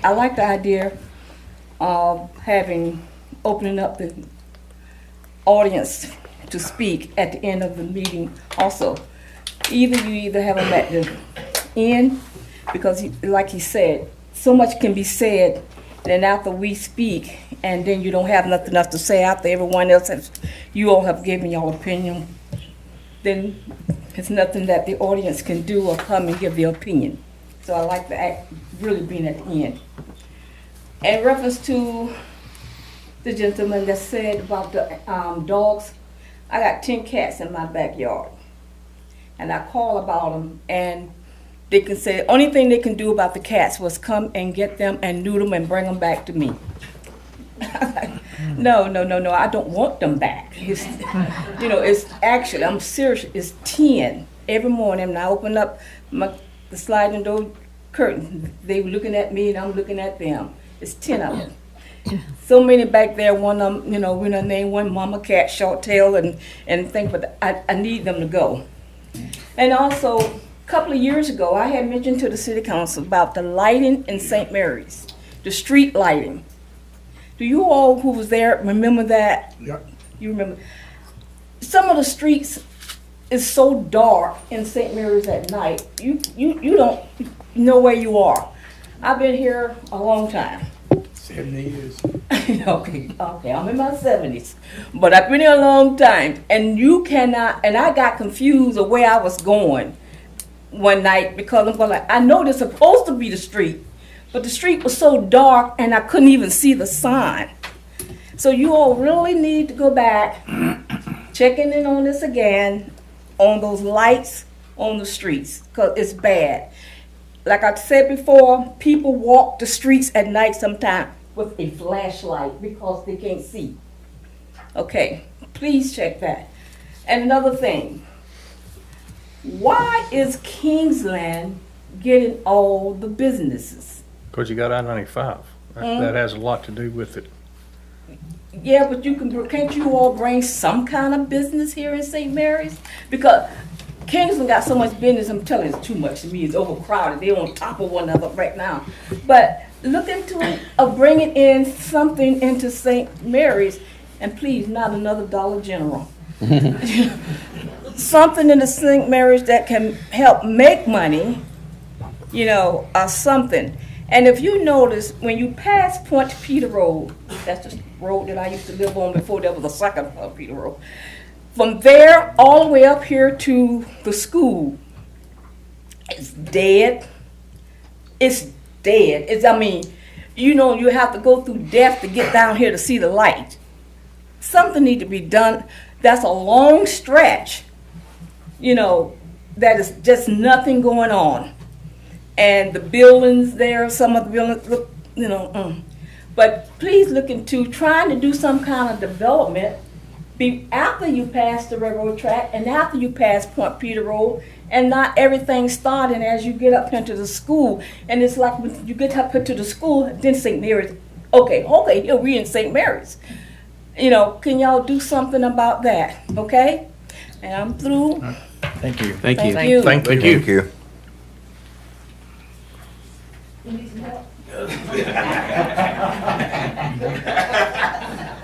like the idea of opening up the audience to speak at the end of the meeting also. You either have them at the end, because like he said, so much can be said, then after we speak, and then you don't have nothing else to say after everyone else you all have given your opinion, then it's nothing that the audience can do or come and give their opinion. So I like that really being at the end. In reference to the gentleman that said about the dogs, I got 10 cats in my backyard. And I call about them, and they can say, only thing they can do about the cats was come and get them and neuter them and bring them back to me. No, I don't want them back. It's actually, I'm serious, it's 10 every morning. And I open up the sliding door curtain. They were looking at me and I'm looking at them. It's 10 of them. So many back there, one of them, you know, we're gonna name one Mama Cat, Short Tail, and think, but I need them to go. And also, a couple of years ago, I had mentioned to the city council about the lighting in St. Mary's, the street lighting. Do you all who was there remember that? Yeah. You remember? Some of the streets is so dark in St. Mary's at night, you don't know where you are. I've been here a long time. 70 years. Okay, I'm in my 70s, but I've been here a long time, and you cannot, and I got confused of where I was going one night because I'm going like, I know there's supposed to be the street, but the street was so dark and I couldn't even see the sign. So you all really need to go back, checking in on this again, on those lights on the streets, because it's bad. Like I said before, people walk the streets at night sometimes with a flashlight because they can't see. Okay, please check that. And another thing, why is Kingsland getting all the businesses? Because you got I-95. That has a lot to do with it. Yeah, but can't you all bring some kind of business here in St. Mary's? Because Kingsland got so much business, I'm telling you, it's too much to me. It's overcrowded. They're on top of one another right now. But look into it of bringing in something into St. Mary's, and please, not another Dollar General. Something in the St. Mary's that can help make money, you know, or something. And if you notice, when you pass Point Peter Road, that's the road that I used to live on before there was a second Point Peter Road. From there all the way up here to the school, it's dead. It's dead. I mean, you know, you have to go through death to get down here to see the light. Something needs to be done. That's a long stretch, you know, that is just nothing going on. And the buildings there, some of the buildings look, you know, But please look into trying to do some kind of development after you pass the railroad track and after you pass Point Peter Road, and not everything starting as you get up into the school. And it's like when you get up into the school, then St. Mary's, okay, here we in St. Mary's. You know, can y'all do something about that, okay? And I'm through. Thank you. Thank you. Thank you. Thank you. You need some help?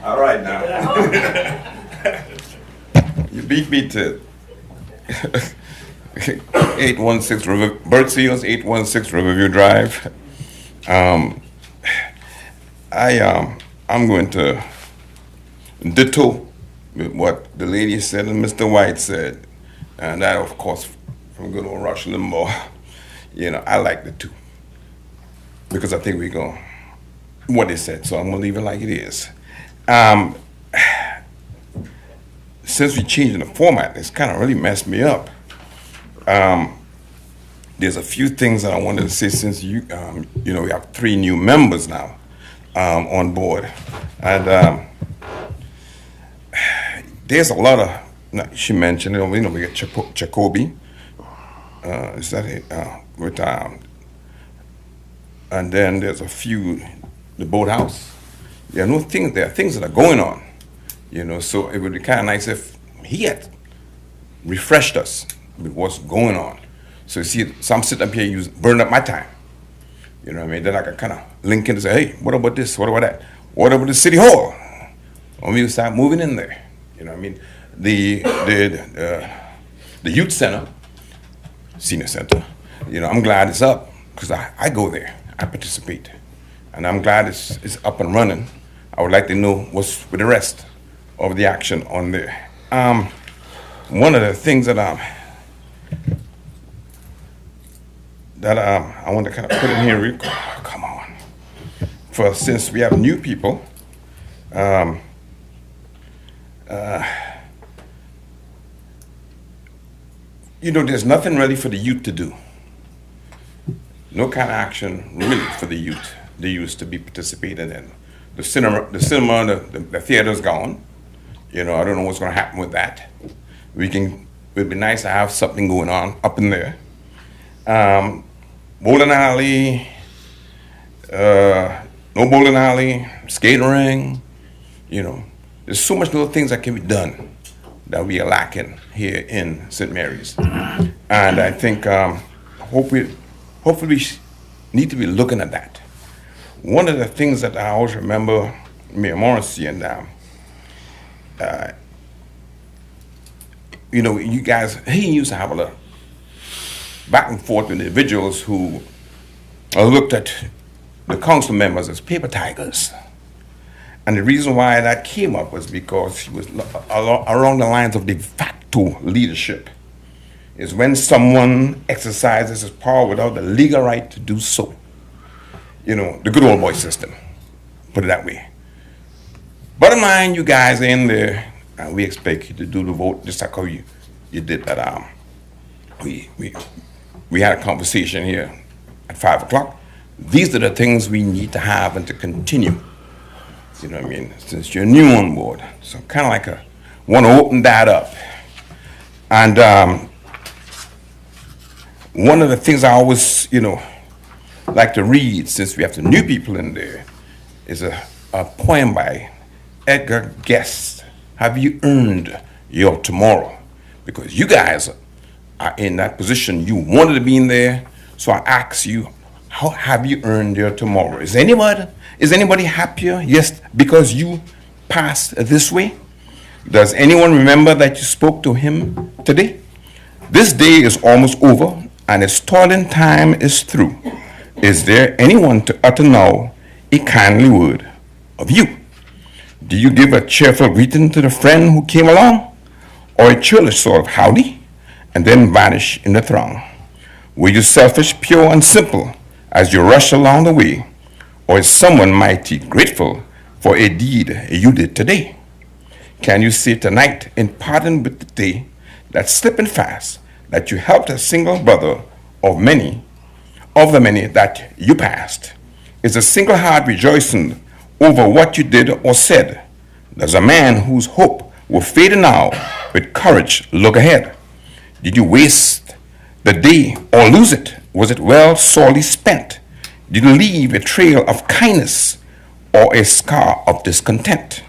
All right now. You beat me to 816 Bird Seals, 816 Riverview Drive. I'm going to ditto with what the lady said and Mr. White said, and that of course from good old Rush Limbaugh. You know, I like the two because I think we go what they said, so I'm gonna leave it like it is. Since we changed the format, it's kind of really messed me up. There's a few things that I wanted to say since you know, we have 3 new members now on board, and there's a lot of. She mentioned, you know, we got Jacoby. Is that it? With and then there's a few, the boathouse. There are things that are going on, you know. So it would be kind of nice if he had refreshed us with what's going on. So you see, so I'm sitting up here, burning up my time. You know what I mean? Then I can kind of link in and say, hey, what about this? What about that? What about the city hall? Want me to start moving in there? You know what I mean? The youth center, senior center. You know, I'm glad it's up because I go there, I participate, and I'm glad it's up and running. I would like to know what's with the rest of the action on there. One of the things that I want to kind of put in here, come on, since we have new people, you know, there's nothing really for the youth to do. No kind of action really for the youth to be participating in. The cinema, the theater's gone. You know, I don't know what's going to happen with that. It'd be nice to have something going on up in there. bowling alley, no bowling alley, skating ring, you know. There's so much little things that can be done that we are lacking here in St. Mary's. And I think hopefully we need to be looking at that. One of the things that I always remember Mayor Morrissey and you know, you guys, he used to have a little back and forth with individuals who looked at the council members as paper tigers. And the reason why that came up was because he was along the lines of de facto leadership. Is when someone exercises his power without the legal right to do so. You know, the good old boy system, put it that way. Bottom line, you guys are in there, and we expect you to do the vote just like how you did that. We had a conversation here at 5 o'clock. These are the things we need to have and to continue. You know what I mean? Since you're new on board, so kind of like want to open that up. And one of the things I always, you know, like to read, since we have some new people in there, is a poem by Edgar Guest. Have you earned your tomorrow? Because you guys are in that position. You wanted to be in there. So I ask you, how have you earned your tomorrow? Is anybody happier? Yes, because you passed this way? Does anyone remember that you spoke to him today? This day is almost over, and its toiling time is through. Is there anyone to utter now a kindly word of you? Do you give a cheerful greeting to the friend who came along, or a churlish sort of howdy, and then vanish in the throng? Were you selfish, pure, and simple as you rush along the way, or is someone mighty grateful for a deed you did today? Can you say tonight, in pardon with the day that's slipping fast, that you helped a single brother of the many that you passed? Is a single heart rejoicing over what you did or said? Does a man whose hope will fade now with courage look ahead? Did you waste the day or lose it? Was it well sorely spent? Did you leave a trail of kindness or a scar of discontent?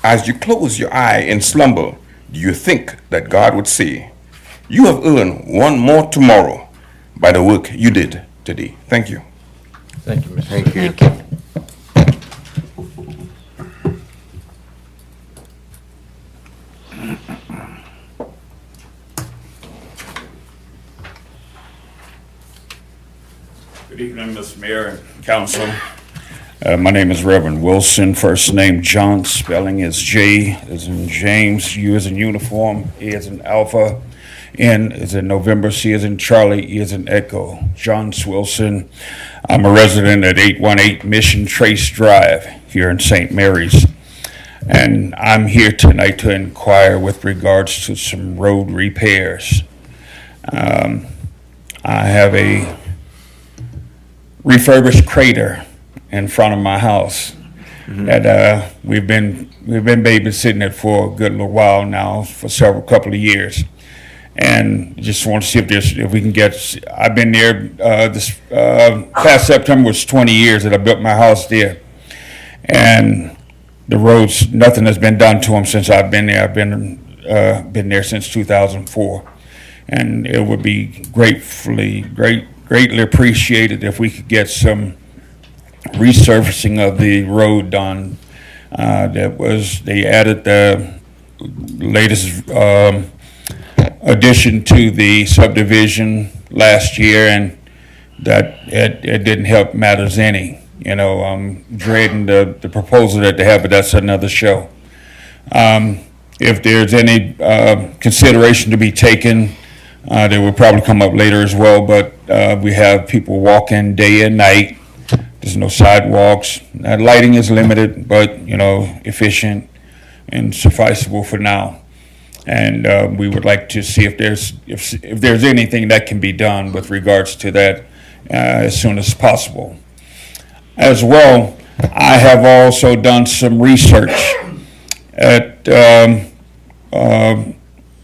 As you close your eye in slumber, do you think that God would say, you have earned one more tomorrow by the work you did today? Thank you. Thank you, Mr. Thank you. Good evening, Mr. Mayor and Council. My name is Reverend Wilson. First name John. Spelling is J as in James, U as in uniform, A as in Alpha, N as in November, C as in Charlie, E as in Echo. John Wilson. I'm a resident at 818 Mission Trace Drive here in St. Mary's. And I'm here tonight to inquire with regards to some road repairs. I have a refurbished crater in front of my house that we've been babysitting it for a good little while now, for couple of years, and just want to see if we can get. I've been there. This past September was 20 years that I built my house there, and the roads, nothing has been done to them since I've been there. I've been there since 2004, and it would be greatly appreciated if we could get some resurfacing of the road done. They added the latest addition to the subdivision last year, and that it didn't help matters any. You know, I'm dreading the proposal that they have, but that's another show. If there's any consideration to be taken, they will probably come up later as well, but we have people walking day and night. There's no sidewalks. Lighting is limited, but, you know, efficient and sufficeable for now. And we would like to see if there's anything that can be done with regards to that as soon as possible. As well, I have also done some research at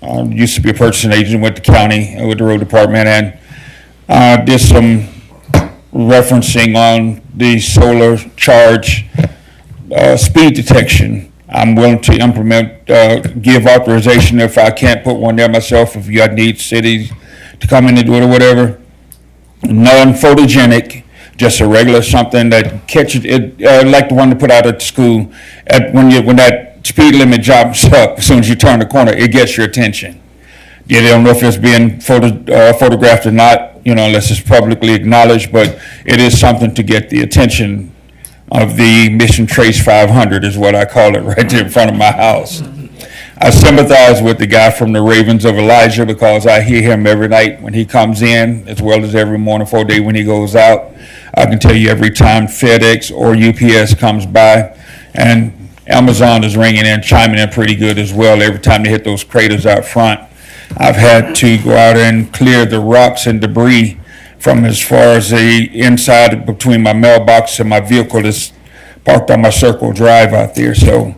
I used to be a purchasing agent with the county, with the road department, and did some referencing on the solar charge speed detection. I'm willing to implement, give authorization if I can't put one there myself, if you need cities to come in and do it or whatever. Non-photogenic, just a regular something that catches it, like the one they put out at school. When that speed limit jumps up, as soon as you turn the corner, it gets your attention. Yeah, they don't know if it's being photographed or not, unless it's publicly acknowledged, but it is something to get the attention of the Mission Trace 500 is what I call it, right there in front of my house. I sympathize with the guy from the Ravens of Elijah because I hear him every night when he comes in, as well as every morning 4 days when he goes out. I can tell you every time FedEx or UPS comes by, and Amazon is ringing in, chiming in pretty good as well every time they hit those craters out front. I've had to go out and clear the rocks and debris from as far as the inside between my mailbox and my vehicle that's parked on my Circle Drive out there. So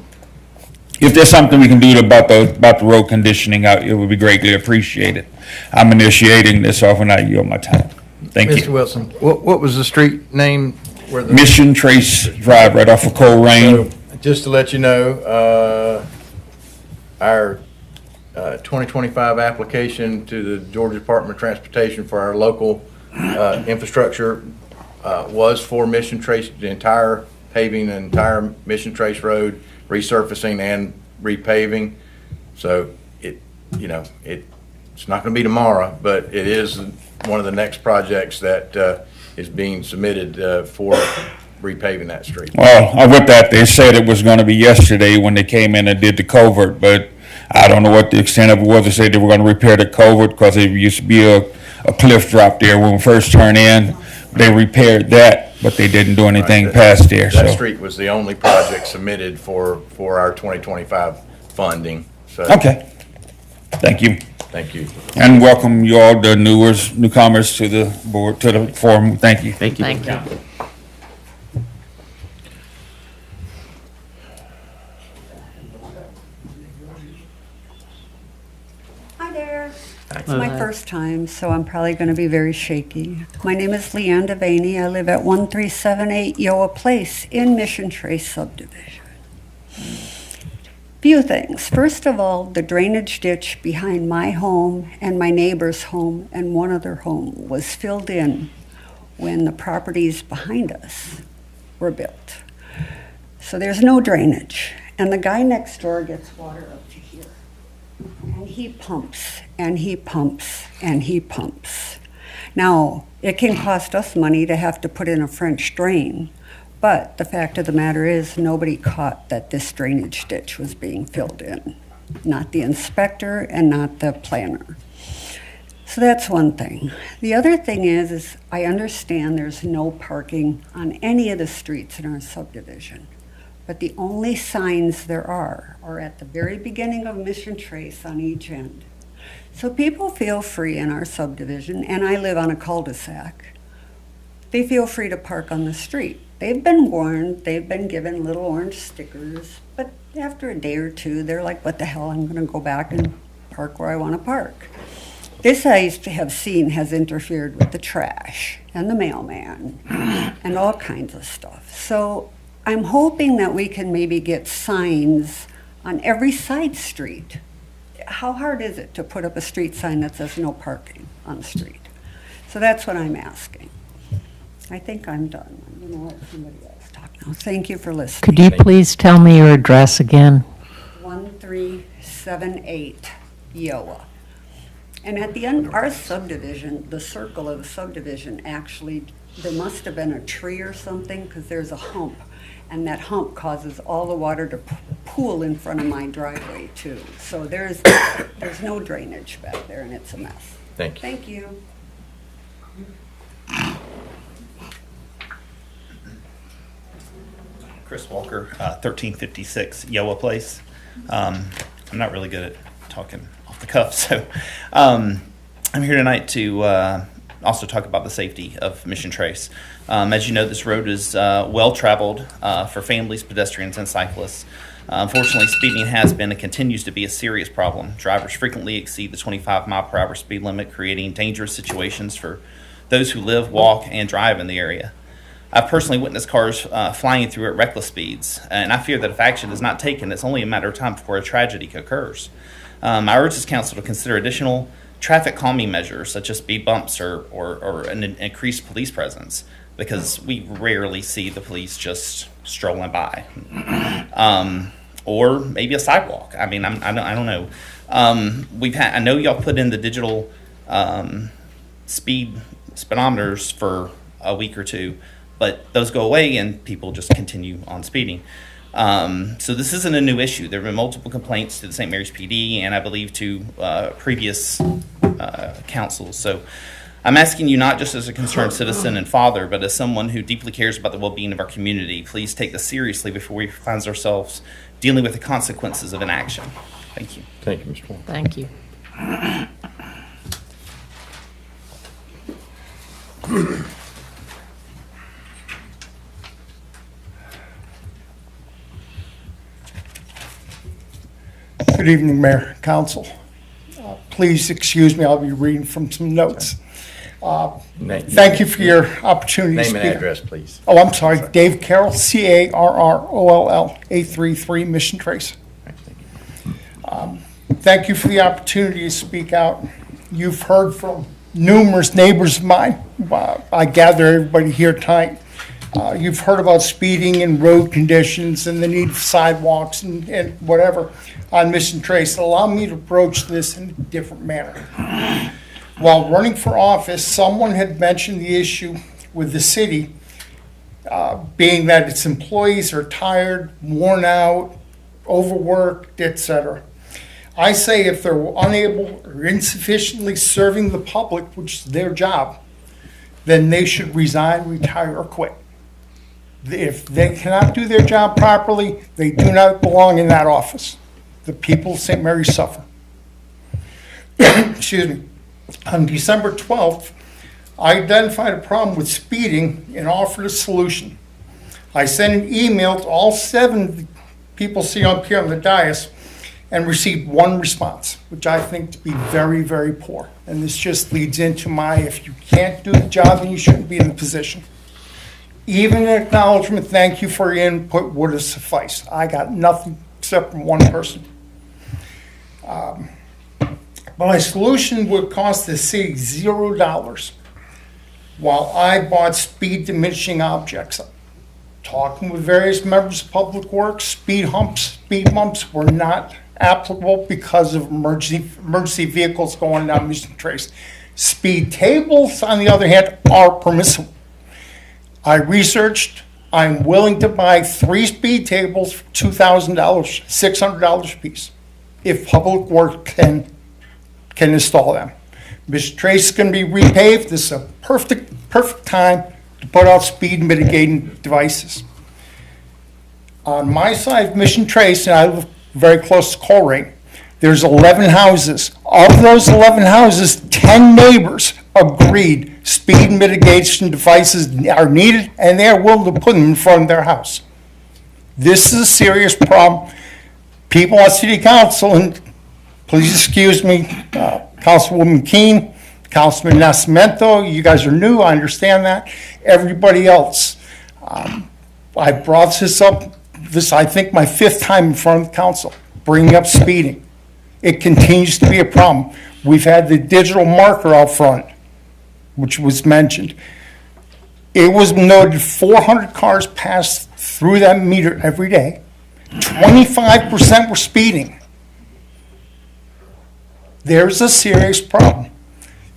if there's something we can do about the road conditioning out, it would be greatly appreciated. I'm initiating this off and I yield my time. Thank you. Mr. Wilson, what was the street name? Mission Trace Drive right off of Colerain. So, just to let you know, our 2025 application to the Georgia Department of Transportation for our local infrastructure was for Mission Trace, the entire paving, the entire Mission Trace Road, resurfacing and repaving. So it's not going to be tomorrow, but it is one of the next projects that is being submitted for repaving that street. Well, I went that they said it was going to be yesterday when they came in and did the culvert, but I don't know what the extent of it was. They said they were going to repair the culvert because there used to be a cliff drop there when we first turned in. They repaired that, but they didn't do anything past there. That street was the only project submitted for our 2025 funding. So. Okay. Thank you. Thank you. And welcome you all, the newcomers to the board, to the forum. Thank you. Thank you. Hi there. It's my first time, so I'm probably going to be very shaky. My name is Leanne Devaney. I live at 1378 Yoa Place in Mission Trace subdivision. Few things. First of all, the drainage ditch behind my home and my neighbor's home and one other home was filled in when the properties behind us were built. So there's no drainage. And the guy next door gets water up to here. And he pumps, and he pumps, and he pumps. Now, it can cost us money to have to put in a French drain, but the fact of the matter is nobody caught that this drainage ditch was being filled in. Not the inspector and not the planner. So that's one thing. The other thing is I understand there's no parking on any of the streets in our subdivision. But the only signs there are at the very beginning of Mission Trace on each end. So people feel free in our subdivision, and I live on a cul-de-sac. They feel free to park on the street. They've been warned, they've been given little orange stickers, but after a day or two, they're like, what the hell, I'm gonna go back and park where I wanna park. This I used to have seen has interfered with the trash and the mailman and all kinds of stuff. So I'm hoping that we can maybe get signs on every side street. How hard is it to put up a street sign that says no parking on the street? So that's what I'm asking. I think I'm done. I'm going to let somebody else talk now. Thank you for listening. Could you please tell me your address again? 1378 Yoa. And at the end, our subdivision, the circle of the subdivision, actually, there must have been a tree or something because there's a hump. And that hump causes all the water to pool in front of my driveway too. So there's no drainage back there and it's a mess. Thank you. Thank you. Chris Walker, 1356 Yoa Place. I'm not really good at talking off the cuff, so I'm here tonight to also talk about the safety of Mission Trace. As you know, this road is well traveled for families, pedestrians, and cyclists. Unfortunately, speeding has been and continues to be a serious problem. Drivers frequently exceed the 25 mile per hour speed limit, creating dangerous situations for those who live, walk, and drive in the area. I've personally witnessed cars flying through at reckless speeds, and I fear that if action is not taken, it's only a matter of time before a tragedy occurs. I urge this council to consider additional traffic calming measures, such as speed bumps or an increased police presence, because we rarely see the police just strolling by. Or maybe a sidewalk. I mean, I don't know. I know y'all put in the digital speed speedometers for a week or two, but those go away and people just continue on speeding. So this isn't a new issue. There have been multiple complaints to the St. Mary's PD and I believe to previous councils. So I'm asking you not just as a concerned citizen and father, but as someone who deeply cares about the well-being of our community. Please take this seriously before we find ourselves dealing with the consequences of inaction. Thank you. Thank you, Mr. Moore. Thank you. Good evening, Mayor, Council. Please excuse me, I'll be reading from some notes. Thank you for your opportunity to Name speak. and address, please. Oh, I'm sorry, Dave Carroll, Carroll, 833 Mission Trace. Thank you for the opportunity to speak out. You've heard from numerous neighbors of mine. I gather everybody here tonight. You've heard about speeding and road conditions and the need for sidewalks and whatever on Mission Trace. Allow me to approach this in a different manner. While running for office, someone had mentioned the issue with the city, being that its employees are tired, worn out, overworked, etc. I say if they're unable or insufficiently serving the public, which is their job, then they should resign, retire, or quit. If they cannot do their job properly, they do not belong in that office. The people of St. Mary's suffer. Excuse me. On December 12th, I identified a problem with speeding and offered a solution. I sent an email to all 7 people sitting up here on the dais and received 1 response, which I think to be very, very poor. And this just leads into my, if you can't do the job, then you shouldn't be in the position. Even an acknowledgement, thank you for your input, would have sufficed. I got nothing except from 1 person. My solution would cost the city $0 while I bought speed diminishing objects. Talking with various members of Public Works, speed bumps were not applicable because of emergency vehicles going down Mission Trace. Speed tables, on the other hand, are permissible. I researched, I'm willing to buy 3 speed tables for $2,000, $600 a piece, if Public Works can install them. Mission Trace is going to be repaved. This is a perfect time to put out speed mitigating devices. On my side of Mission Trace, and I live very close to Coleraine, there's 11 houses. Of those 11 houses, 10 neighbors agreed speed mitigation devices are needed and they are willing to put them in front of their house. This is a serious problem. People on City Council, and please excuse me, Councilwoman Keene, Councilman Nascimento, you guys are new, I understand that. Everybody else. I brought this up, I think my 5th time in front of the council, bringing up speeding. It continues to be a problem. We've had the digital marker out front, which was mentioned. It was noted 400 cars passed through that meter every day. 25% were speeding. There's a serious problem.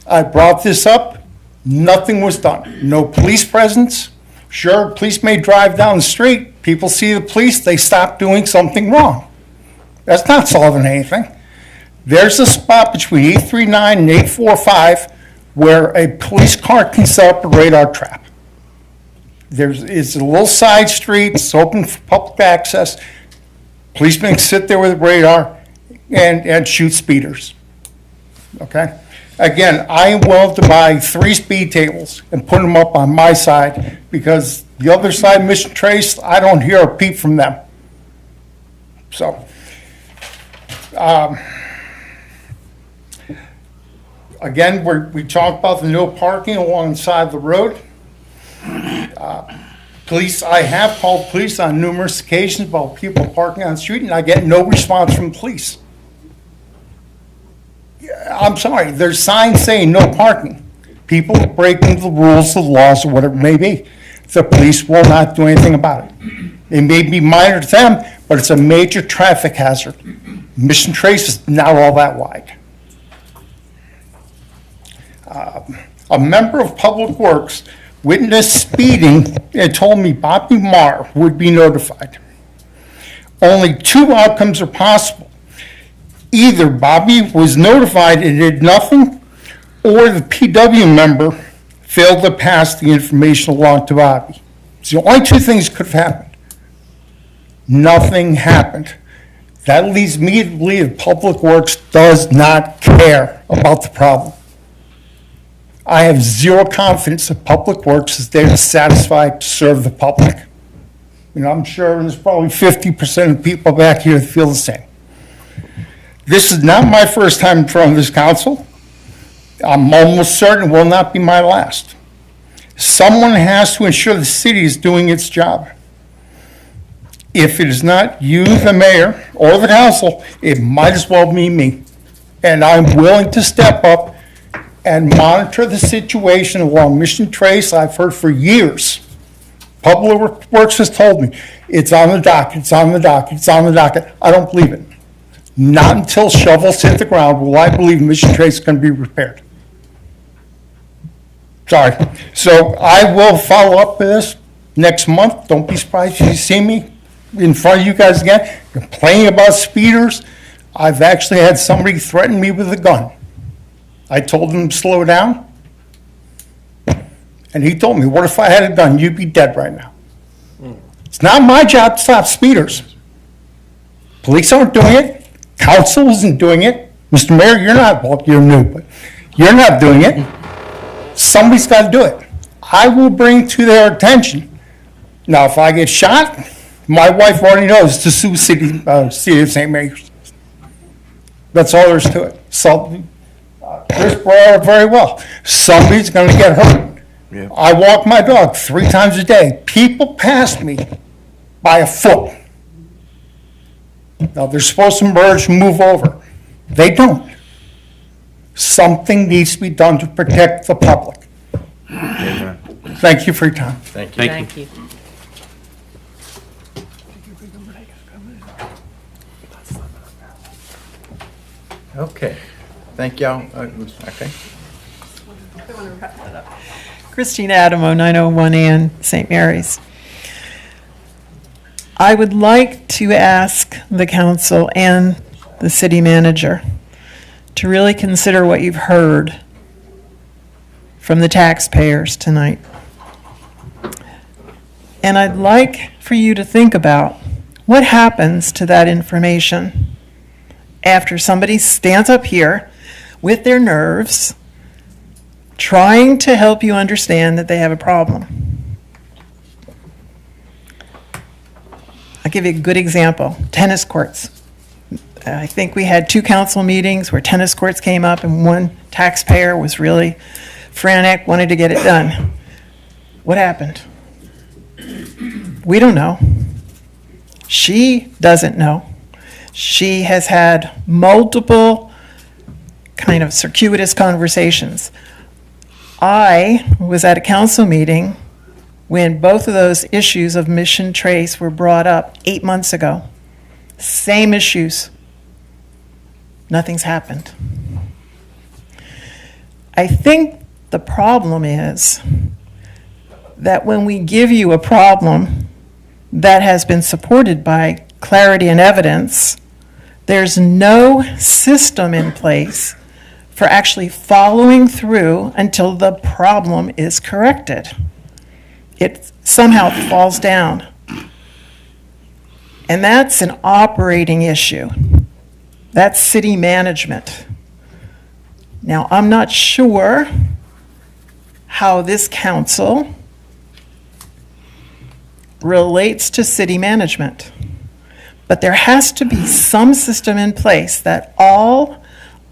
I brought this up, nothing was done. No police presence. Sure, police may drive down the street, people see the police, they stop doing something wrong. That's not solving anything. There's a spot between 839 and 845 where a police car can set up a radar trap. It's a little side street, it's open for public access. Policemen can sit there with a radar and shoot speeders. Okay? Again, I am willing to buy 3 speed tables and put them up on my side because the other side, Mission Trace, I don't hear a peep from them. So, Again, we talked about the no parking alongside the road. Police, I have called police on numerous occasions about people parking on the street, and I get no response from police. I'm sorry, there's signs saying no parking. People are breaking the rules, the laws, or whatever it may be. The police will not do anything about it. It may be minor to them, but it's a major traffic hazard. Mission Trace is not all that wide. A member of Public Works witnessed speeding and told me Bobby Marr would be notified. Only two outcomes are possible. Either Bobby was notified and did nothing, or the PW member failed to pass the information along to Bobby. It's the only two things could have happened. Nothing happened. That leads me to believe Public Works does not care about the problem. I have zero confidence that Public Works is there to satisfy, to serve the public. You know, I'm sure there's probably 50% of people back here that feel the same. This is not my first time in front of this council. I'm almost certain it will not be my last. Someone has to ensure the city is doing its job. If it is not you, the mayor, or the council, it might as well be me. And I'm willing to step up and monitor the situation along Mission Trace. I've heard for years. Public Works has told me, it's on the docket, it's on the docket, it's on the docket. I don't believe it. Not until shovels hit the ground will I believe Mission Trace is going to be repaired. Sorry. So I will follow up with this next month. Don't be surprised if you see me in front of you guys again, complaining about speeders. I've actually had somebody threaten me with a gun. I told him to slow down. And he told me, what if I had a gun? You'd be dead right now. It's not my job to stop speeders. Police aren't doing it. Council isn't doing it. Mr. Mayor, you're not, well, you're new, but you're not doing it. Somebody's got to do it. I will bring to their attention. Now, if I get shot, my wife already knows to sue city of St. Mary's. That's all there is to it. So, Chris brought it very well. Somebody's going to get hurt. Yeah. I walk my dog 3 times a day. People pass me by a foot. Now, they're supposed to merge and move over. They don't. Something needs to be done to protect the public. Amen. Thank you for your time. Thank you. Thank you. Okay. Thank y'all. Okay. Christine Adamo, 901 Ann, St. Mary's. I would like to ask the council and the city manager to really consider what you've heard from the taxpayers tonight. And I'd like for you to think about what happens to that information after somebody stands up here with their nerves trying to help you understand that they have a problem. I'll give you a good example. Tennis courts. I think we had 2 council meetings where tennis courts came up and one taxpayer was really frantic, wanted to get it done. What happened? We don't know. She doesn't know. She has had multiple kind of circuitous conversations. I was at a council meeting when both of those issues of Mission Trace were brought up 8 months ago. Same issues. Nothing's happened. I think the problem is that when we give you a problem that has been supported by clarity and evidence, there's no system in place for actually following through until the problem is corrected. It somehow falls down. And that's an operating issue. That's city management. Now, I'm not sure how this council relates to city management, but there has to be some system in place that all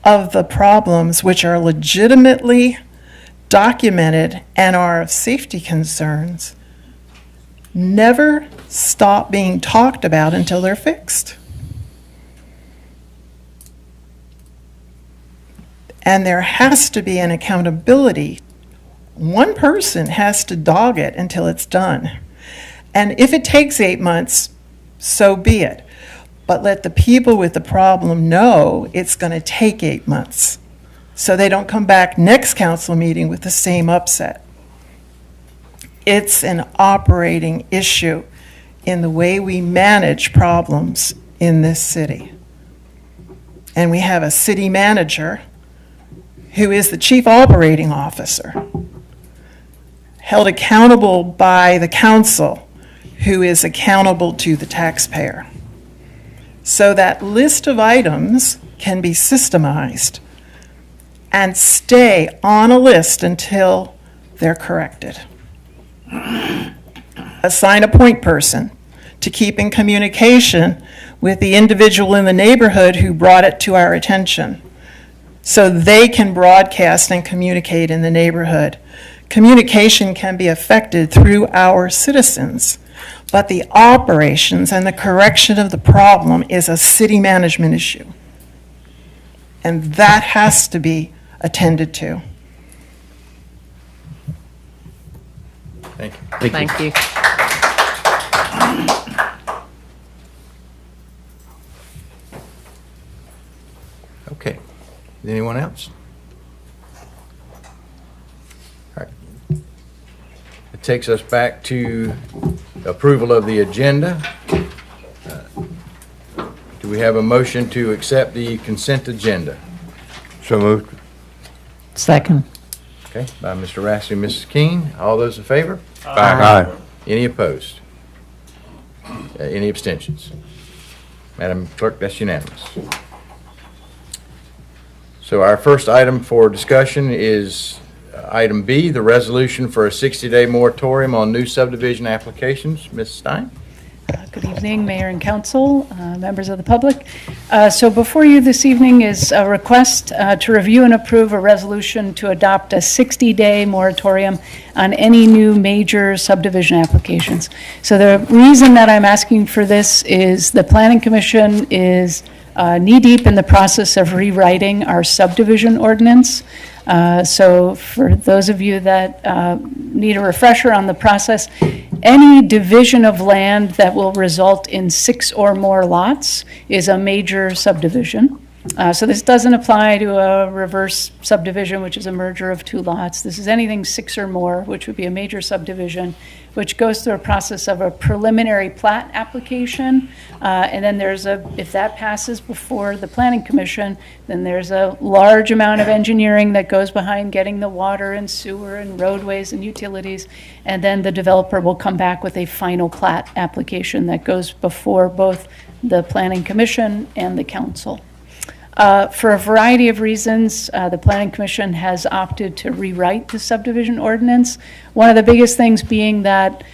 of the problems which are legitimately documented and are of safety concerns never stop being talked about until they're fixed. And there has to be an accountability. One person has to dog it until it's done. And if it takes 8 months, so be it. But let the people with the problem know it's going to take 8 months, so they don't come back next council meeting with the same upset. It's an operating issue in the way we manage problems in this city. And we have a city manager who is the chief operating officer, held accountable by the council, who is accountable to the taxpayer. So that list of items can be systemized and stay on a list until they're corrected. Assign a point person to keep in communication with the individual in the neighborhood who brought it to our attention, so they can broadcast and communicate in the neighborhood. Communication can be affected through our citizens, but the operations and the correction of the problem is a city management issue. And that has to be attended to. Thank you. Thank you. Okay. Anyone else? All right. It takes us back to approval of the agenda. Do we have a motion to accept the consent agenda? So moved. Second. Okay, by Mr. Rassi and Mrs. King. All those in favor? Aye. Any opposed? Any abstentions? Madam Clerk, that's unanimous. So our first item for discussion is item B, the resolution for a 60-day moratorium on new subdivision applications. Ms. Stein? Good evening, Mayor and Council, members of the public. So before you this evening is a request to review and approve a resolution to adopt a 60-day moratorium on any new major subdivision applications. So the reason that I'm asking for this is the Planning Commission is knee-deep in the process of rewriting our subdivision ordinance. So for those of you that need a refresher on the process, any division of land that will result in 6 or more lots is a major subdivision. So this doesn't apply to a reverse subdivision, which is a merger of 2 lots. This is anything 6 or more, which would be a major subdivision, which goes through a process of a preliminary plat application. And then if that passes before the Planning Commission, then there's a large amount of engineering that goes behind getting the water and sewer and roadways and utilities. And then the developer will come back with a final plat application that goes before both the Planning Commission and the Council. For a variety of reasons, the Planning Commission has opted to rewrite the subdivision ordinance. One of the biggest things being that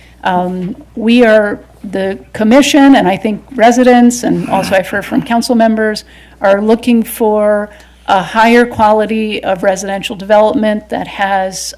we are, the commission, and I think residents, and also I've heard from council members, are looking for a higher quality of residential development that has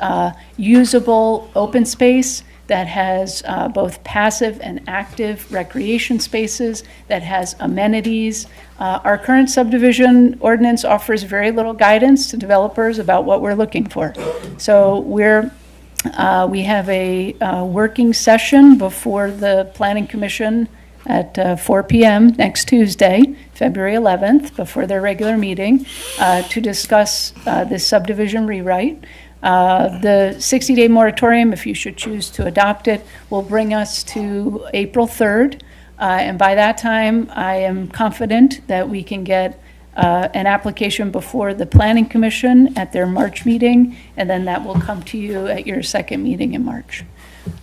usable open space, that has both passive and active recreation spaces, that has amenities. Our current subdivision ordinance offers very little guidance to developers about what we're looking for. So we have a working session before the Planning Commission at 4 p.m. next Tuesday, February 11th, before their regular meeting, to discuss this subdivision rewrite. The 60-day moratorium, if you should choose to adopt it, will bring us to April 3rd. And by that time, I am confident that we can get an application before the Planning Commission at their March meeting, and then that will come to you at your second meeting in March.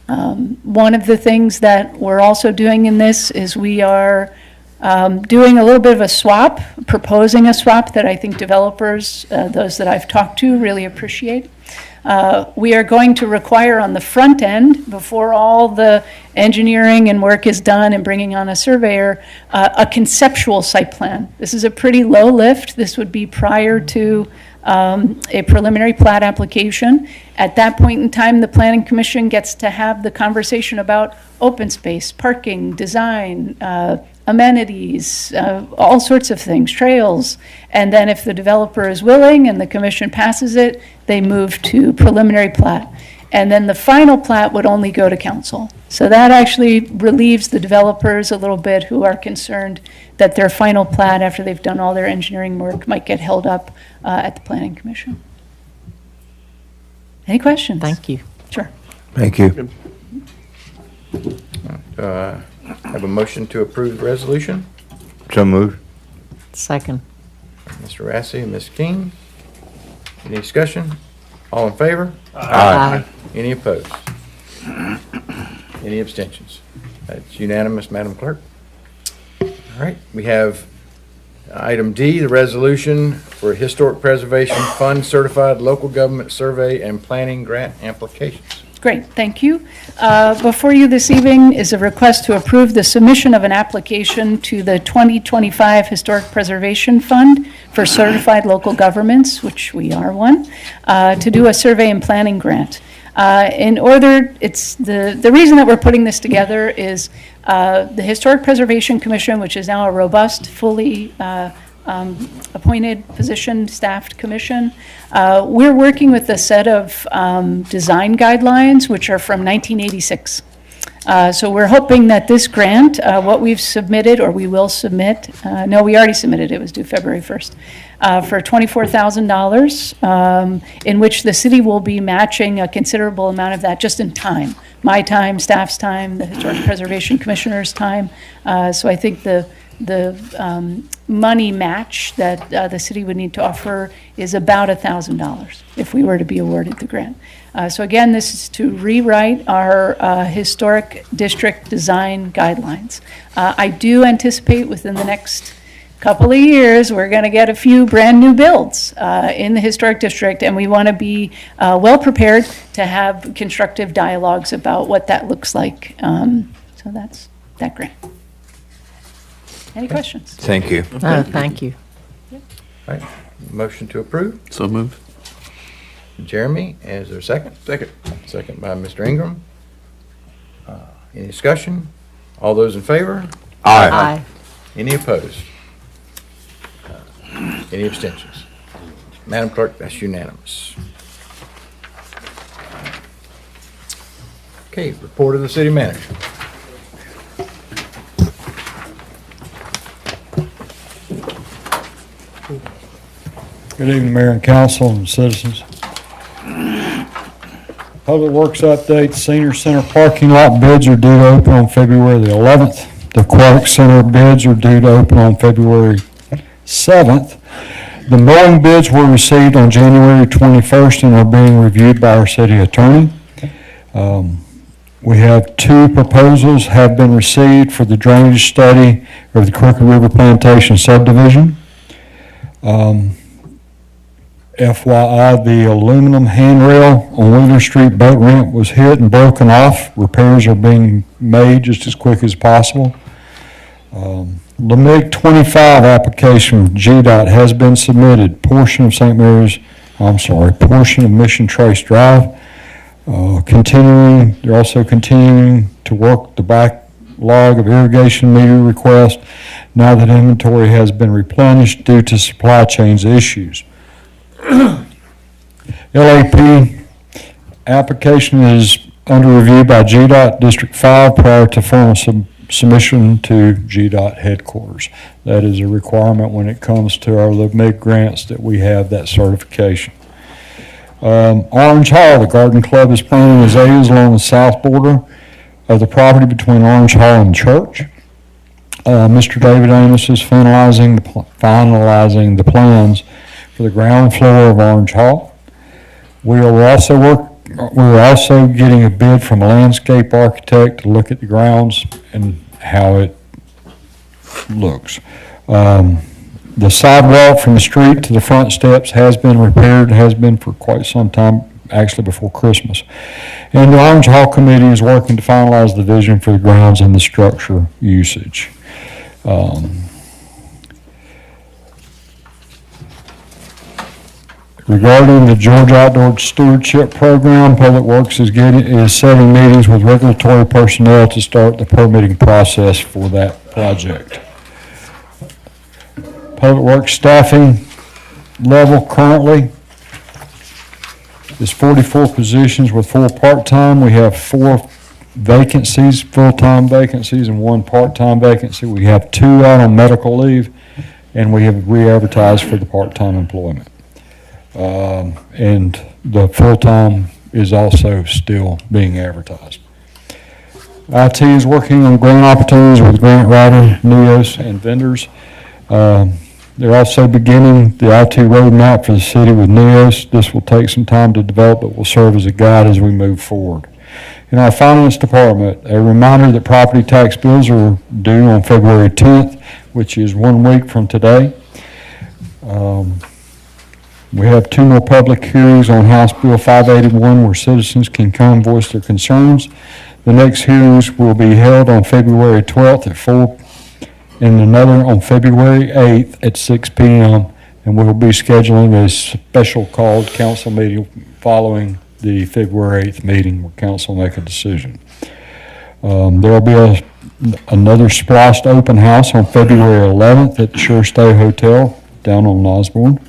One of the things that we're also doing in this is we are doing a little bit of a swap, proposing a swap that I think developers, those that I've talked to, really appreciate. We are going to require on the front end, before all the engineering and work is done and bringing on a surveyor, a conceptual site plan. This is a pretty low lift. This would be prior to a preliminary plat application. At that point in time, the Planning Commission gets to have the conversation about open space, parking, design, amenities, all sorts of things, trails. And then if the developer is willing and the commission passes it, they move to preliminary plat. And then the final plat would only go to council. So that actually relieves the developers a little bit who are concerned that their final plat, after they've done all their engineering work, might get held up at the Planning Commission. Any questions? Thank you. Sure. Thank you. Have a motion to approve the resolution? So moved. Second. Mr. Rassi and Ms. King. Any discussion? All in favor? Aye. Any opposed? Any abstentions? That's unanimous, Madam Clerk. All right, we have item D, the resolution for Historic Preservation Fund Certified Local Government Survey and Planning Grant Applications. Great, thank you. Before you this evening is a request to approve the submission of an application to the 2025 Historic Preservation Fund for certified local governments, which we are one, to do a survey and planning grant. It's the reason that we're putting this together is the Historic Preservation Commission, which is now a robust, fully appointed, positioned, staffed commission. We're working with a set of design guidelines, which are from 1986. So we're hoping that this grant, what we've submitted, or we will submit, no, we already submitted, it was due February 1st, for $24,000, in which the city will be matching a considerable amount of that just in time. My time, staff's time, the Historic Preservation Commissioner's time. So I think the money match that the city would need to offer is about $1,000 if we were to be awarded the grant. So again, this is to rewrite our historic district design guidelines. I do anticipate within the next couple of years, we're going to get a few brand new builds in the historic district, and we want to be well prepared to have constructive dialogues about what that looks like. So that's that grant. Any questions? Thank you. Thank you. All right, motion to approve. So moved. Jeremy, is there a second? Second. Second by Mr. Ingram. Any discussion? All those in favor? Aye. Any opposed? Any abstentions? Madam Clerk, that's unanimous. Okay, report of the city manager. Good evening, Mayor and Council and citizens. Public Works update, Senior Center parking lot bids are due to open on February the 11th. The Aquatic Center bids are due to open on February 7th. The mowing bids were received on January 21st and are being reviewed by our city attorney. We have 2 proposals have been received for the drainage study of the Crooked River Plantation subdivision. FYI, the aluminum handrail on Wheeler Street boat ramp was hit and broken off. Repairs are being made just as quick as possible. LMIG 25 application with GDOT has been submitted. Portion of Mission Trace Drive. They're also continuing to work the backlog of irrigation meter requests now that inventory has been replenished due to supply chains issues. LAP application is under review by GDOT District 5 prior to formal submission to GDOT headquarters. That is a requirement when it comes to our LMIG grants that we have that certification. Orange Hall, the Garden Club is planting azaleas along the south border of the property between Orange Hall and Church. Mr. David Amos is finalizing the plans for the ground floor of Orange Hall. We're also getting a bid from a landscape architect to look at the grounds and how it looks. The sidewalk from the street to the front steps has been repaired, has been for quite some time, actually before Christmas. And the Orange Hall Committee is working to finalize the vision for the grounds and the structure usage. Regarding the Georgia Outdoor Stewardship Program, Public Works is setting meetings with regulatory personnel to start the permitting process for that project. Public Works staffing level currently is 44 positions with 4 part-time. We have 4 vacancies, full-time vacancies, and 1 part-time vacancy. We have 2 out on medical leave, and we have re-advertised for the part-time employment. And the full-time is also still being advertised. IT is working on grant opportunities with grant writer, NEOS, and vendors. They're also beginning the IT roadmap for the city with NEOS. This will take some time to develop, but will serve as a guide as we move forward. In our finance department, a reminder that property tax bills are due on February 10th, which is 1 week from today. We have 2 more public hearings on House Bill 581 where citizens can come voice their concerns. The next hearings will be held on February 12th at 4 and another on February 8th at 6 p.m. And we'll be scheduling a special called council meeting following the February 8th meeting where council will make a decision. There will be another spliced open house on February 11th at the Sure Stay Hotel down on Osborne.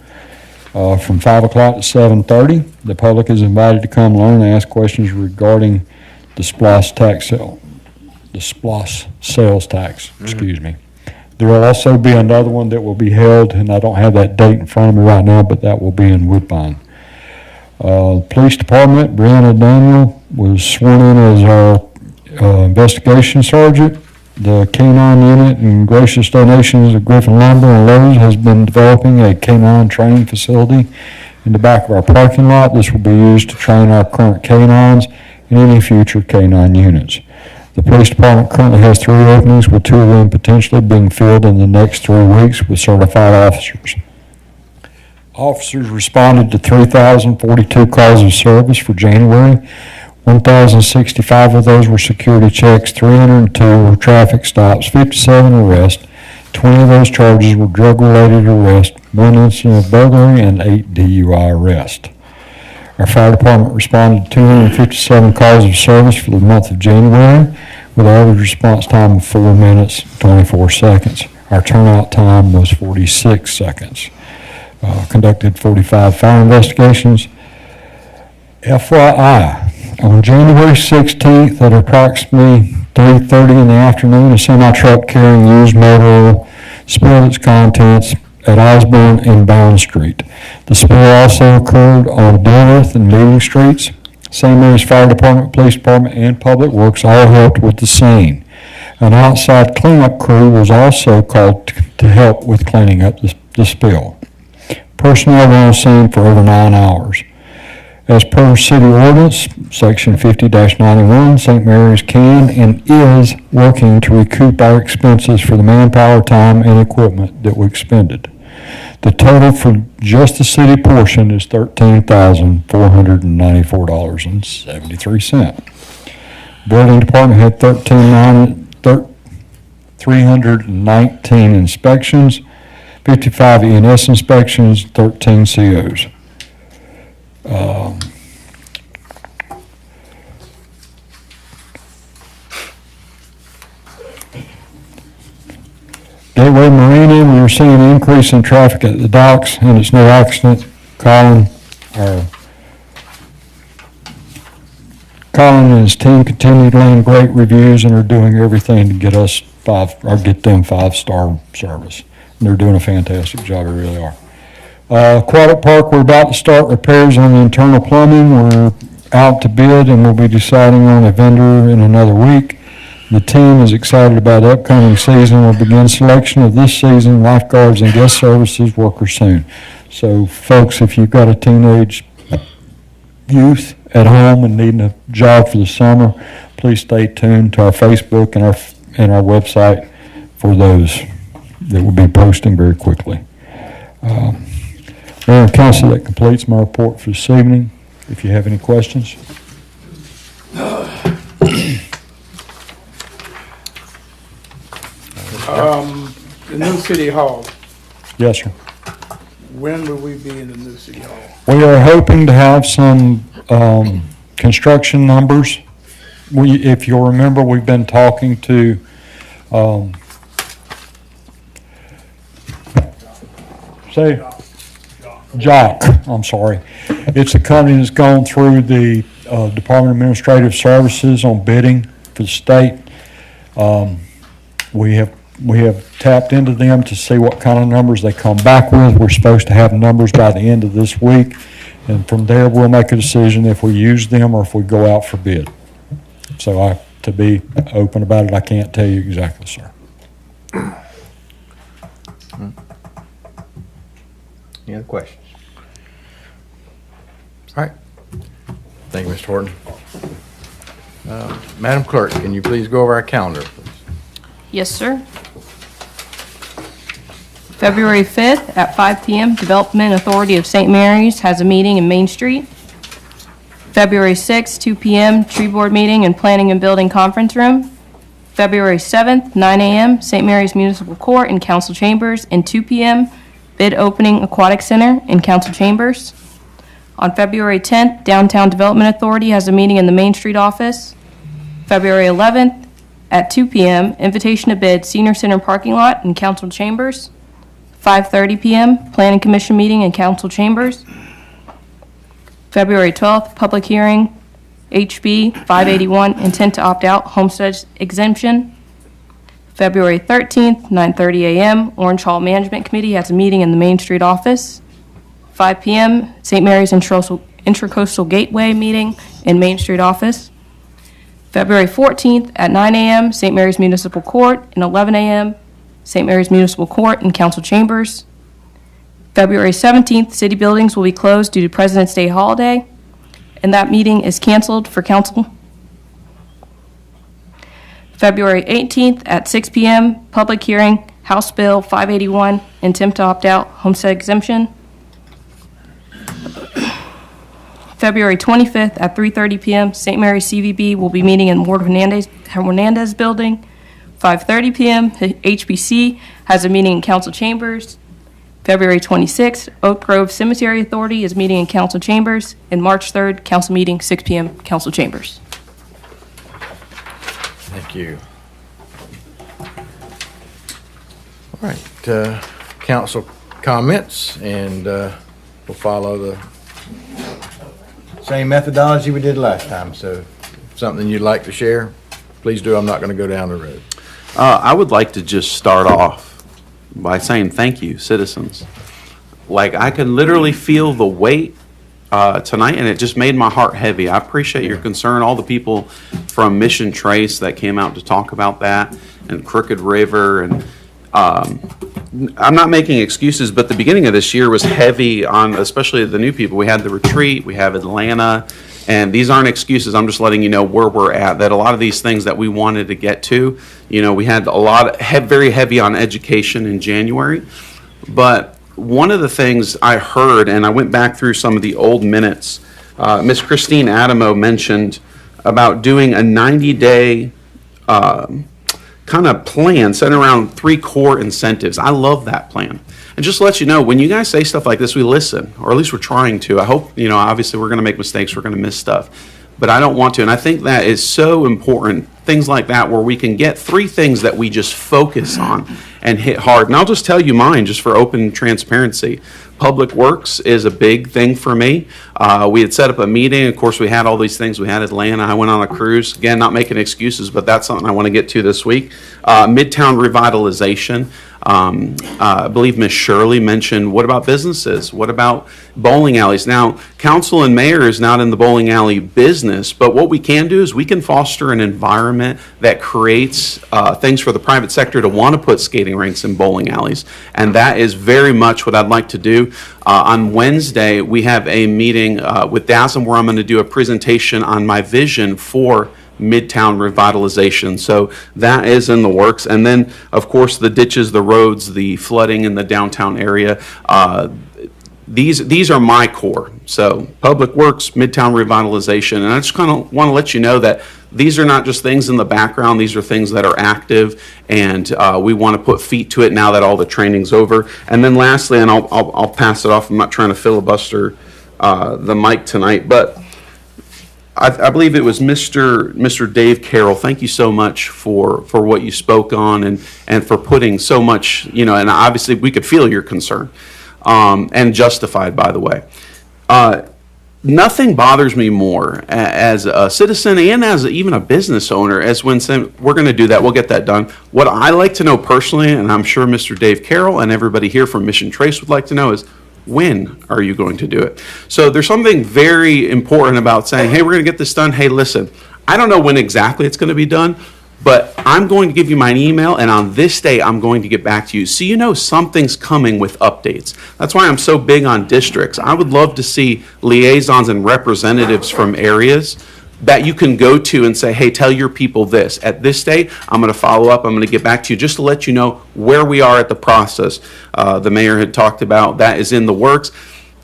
From 5 o'clock to 7:30. The public is invited to come learn and ask questions regarding the SPLOS sales tax, excuse me. There will also be another one that will be held, and I don't have that date in front of me right now, but that will be in Woodbine. Police Department, Brianna Daniel was sworn in as our investigation sergeant. The K-9 unit and gracious donations of Griffin Lumber and Lowe's has been developing a K-9 training facility in the back of our parking lot. This will be used to train our current K-9s and any future K-9 units. The police department currently has 3 openings, with 2 of them potentially being filled in the next 3 weeks with certified officers. Officers responded to 3,042 calls of service for January. 1,065 of those were security checks, 302 were traffic stops, 57 arrests, 20 of those charges were drug-related arrests, 1 incident of burglary, and 8 DUI arrests. Our fire department responded to 257 calls of service for the month of January, with an average response time of 4 minutes, 24 seconds. Our turnout time was 46 seconds. Conducted 45 fire investigations. FYI, on January 16th at approximately 3:30 in the afternoon, a semi-truck carrying used motor oil spilled its contents at Osborne and Bound Street. The spill also occurred on Dilworth and Meeting Streets. St. Mary's Fire Department, Police Department, and Public Works all helped with the scene. An outside cleanup crew was also called to help with cleaning up the spill. Personnel were on scene for over 9 hours. As per city ordinance, section 50-91, St. Mary's can and is working to recoup our expenses for the manpower, time, and equipment that we expended. The total for just the city portion is $13,494.73. Building department had 319 inspections, 55 E&S inspections, 13 COs. Gateway Marina, we were seeing an increase in traffic at the docks, and it's no accident. Colin and his team continue to land great reviews and are doing everything to get us get them 5-star service. And they're doing a fantastic job, they really are. Aquatic Park, we're about to start repairs on the internal plumbing. We're out to bid and we'll be deciding on a vendor in another week. The team is excited about the upcoming season. We'll begin selection of this season lifeguards and guest services workers soon. So folks, if you've got a teenage youth at home and needing a job for the summer, please stay tuned to our Facebook and our website for those that we'll be posting very quickly. Mayor and council, that completes my report for this evening. If you have any questions. The new city hall, Yes, sir. when will we be in the new city hall? We are hoping to have some construction numbers. If you'll remember, we've been talking to Jock, I'm sorry. It's a company that's gone through the Department of Administrative Services on bidding for the state. We have tapped into them to see what kind of numbers they come back with. We're supposed to have numbers by the end of this week, and from there, we'll make a decision if we use them or if we go out for bid. So to be open about it, I can't tell you exactly, sir. Any other questions? All right. Thank you, Mr. Horton. Madam Clerk, can you please go over our calendar, please? Yes, sir. February 5th at 5 p.m., Development Authority of St. Mary's has a meeting in Main Street. February 6th, 2 p.m., Tree Board meeting in Planning and Building Conference Room. February 7th, 9 a.m., St. Mary's Municipal Court in Council Chambers, and 2 p.m., Bid Opening Aquatic Center in Council Chambers. On February 10th, Downtown Development Authority has a meeting in the Main Street office. February 11th, at 2 p.m., invitation to bid Senior Center parking lot in Council Chambers. 5:30 p.m., Planning Commission meeting in Council Chambers. February 12th, public hearing, HB 581, intent to opt out, homestead exemption. February 13th, 9:30 a.m., Orange Hall Management Committee has a meeting in the Main Street office. 5 p.m., St. Mary's Intracoastal Gateway meeting in Main Street office. February 14th at 9 a.m., St. Mary's Municipal Court, and 11 a.m., St. Mary's Municipal Court and Council Chambers. February 17th, city buildings will be closed due to President's Day holiday, and that meeting is canceled for council. February 18th at 6 p.m., public hearing, House Bill 581, intent to opt out, homestead exemption. February 25th at 3:30 p.m., St. Mary's CVB will be meeting in Ward Hernandez building. 5:30 p.m., HBC has a meeting in Council Chambers. February 26th, Oak Grove Cemetery Authority is meeting in Council Chambers. And March 3rd, council meeting, 6 p.m., Council Chambers. Thank you. All right, council comments, and we'll follow the same methodology we did last time. So something you'd like to share, please do. I'm not going to go down the road. I would like to just start off by saying thank you, citizens. Like, I can literally feel the weight tonight, and it just made my heart heavy. I appreciate your concern, all the people from Mission Trace that came out to talk about that, and Crooked River, and I'm not making excuses, but the beginning of this year was heavy on, especially the new people. We had the retreat, we have Atlanta, and these aren't excuses. I'm just letting you know where we're at, that a lot of these things that we wanted to get to, you know, we had a lot, very heavy on education in January, but one of the things I heard, and I went back through some of the old minutes, Miss Christine Adamo mentioned about doing a 90-day kind of plan centered around 3 core incentives. I love that plan. And just to let you know, when you guys say stuff like this, we listen, or at least we're trying to. I hope, you know, obviously we're going to make mistakes, we're going to miss stuff, but I don't want to. And I think that is so important, things like that, where we can get 3 things that we just focus on and hit hard. And I'll just tell you mine, just for open transparency. Public Works is a big thing for me. We had set up a meeting. Of course, we had all these things. We had Atlanta. I went on a cruise. Again, not making excuses, but that's something I want to get to this week. Midtown revitalization. I believe Ms. Shirley mentioned, what about businesses? What about bowling alleys? Now, council and mayor is not in the bowling alley business, but what we can do is we can foster an environment that creates things for the private sector to want to put skating rinks and bowling alleys. And that is very much what I'd like to do. On Wednesday, we have a meeting with DASM where I'm going to do a presentation on my vision for Midtown revitalization. So that is in the works. And then, of course, the ditches, the roads, the flooding in the downtown area. These are my core. So Public Works, Midtown revitalization. And I just kind of want to let you know that these are not just things in the background. These are things that are active, and we want to put feet to it now that all the training's over. And then lastly, and I'll pass it off. I'm not trying to filibuster the mic tonight, but I believe it was Mr. Dave Carroll. Thank you so much for what you spoke on and for putting so much, and obviously we could feel your concern, and justified, by the way. Nothing bothers me more as a citizen and as even a business owner as when saying, we're going to do that, we'll get that done. What I like to know personally, and I'm sure Mr. Dave Carroll and everybody here from Mission Trace would like to know, is when are you going to do it? So there's something very important about saying, hey, we're going to get this done. Hey, listen, I don't know when exactly it's going to be done, but I'm going to give you my email, and on this day, I'm going to get back to you. So you know something's coming with updates. That's why I'm so big on districts. I would love to see liaisons and representatives from areas that you can go to and say, hey, tell your people this. At this date, I'm going to follow up. I'm going to get back to you just to let you know where we are at the process. The mayor had talked about that is in the works.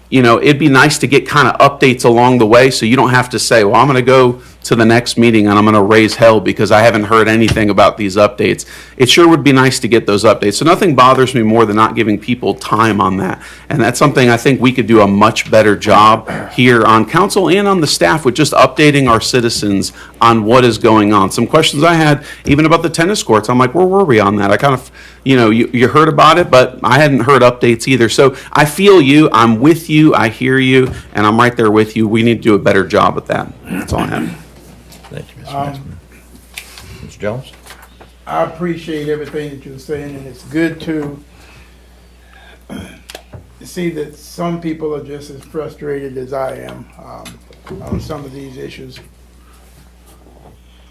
It'd be nice to get kind of updates along the way so you don't have to say, well, I'm going to go to the next meeting and I'm going to raise hell because I haven't heard anything about these updates. It sure would be nice to get those updates. So nothing bothers me more than not giving people time on that. And that's something I think we could do a much better job here on council and on the staff with just updating our citizens on what is going on. Some questions I had even about the tennis courts. I'm like, where were we on that? I kind of, you heard about it, but I hadn't heard updates either. So I feel you, I'm with you, I hear you, and I'm right there with you. We need to do a better job at that. That's all I have. Thank you, Mr. Mr. Jones? I appreciate everything that you're saying, and it's good to see that some people are just as frustrated as I am on some of these issues.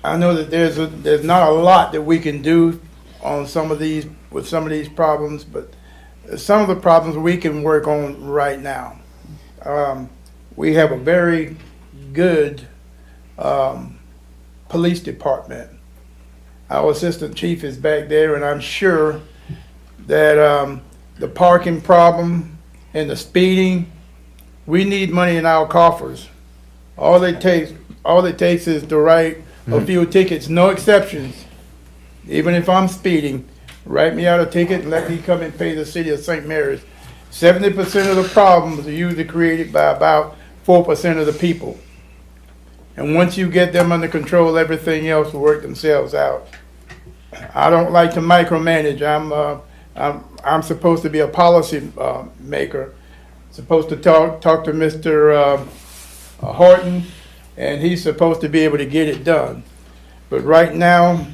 I know that there's not a lot that we can do on some of these problems, but some of the problems we can work on right now. We have a very good police department. Our assistant chief is back there, and I'm sure that the parking problem and the speeding, we need money in our coffers. All it takes is to write a few tickets, no exceptions. Even if I'm speeding, write me out a ticket and let me come and pay the city of St. Mary's. 70% of the problems are usually created by about 4% of the people. And once you get them under control, everything else will work themselves out. I don't like to micromanage. I'm supposed to be a policy maker. Supposed to talk to Mr. Horton, and he's supposed to be able to get it done. But right now,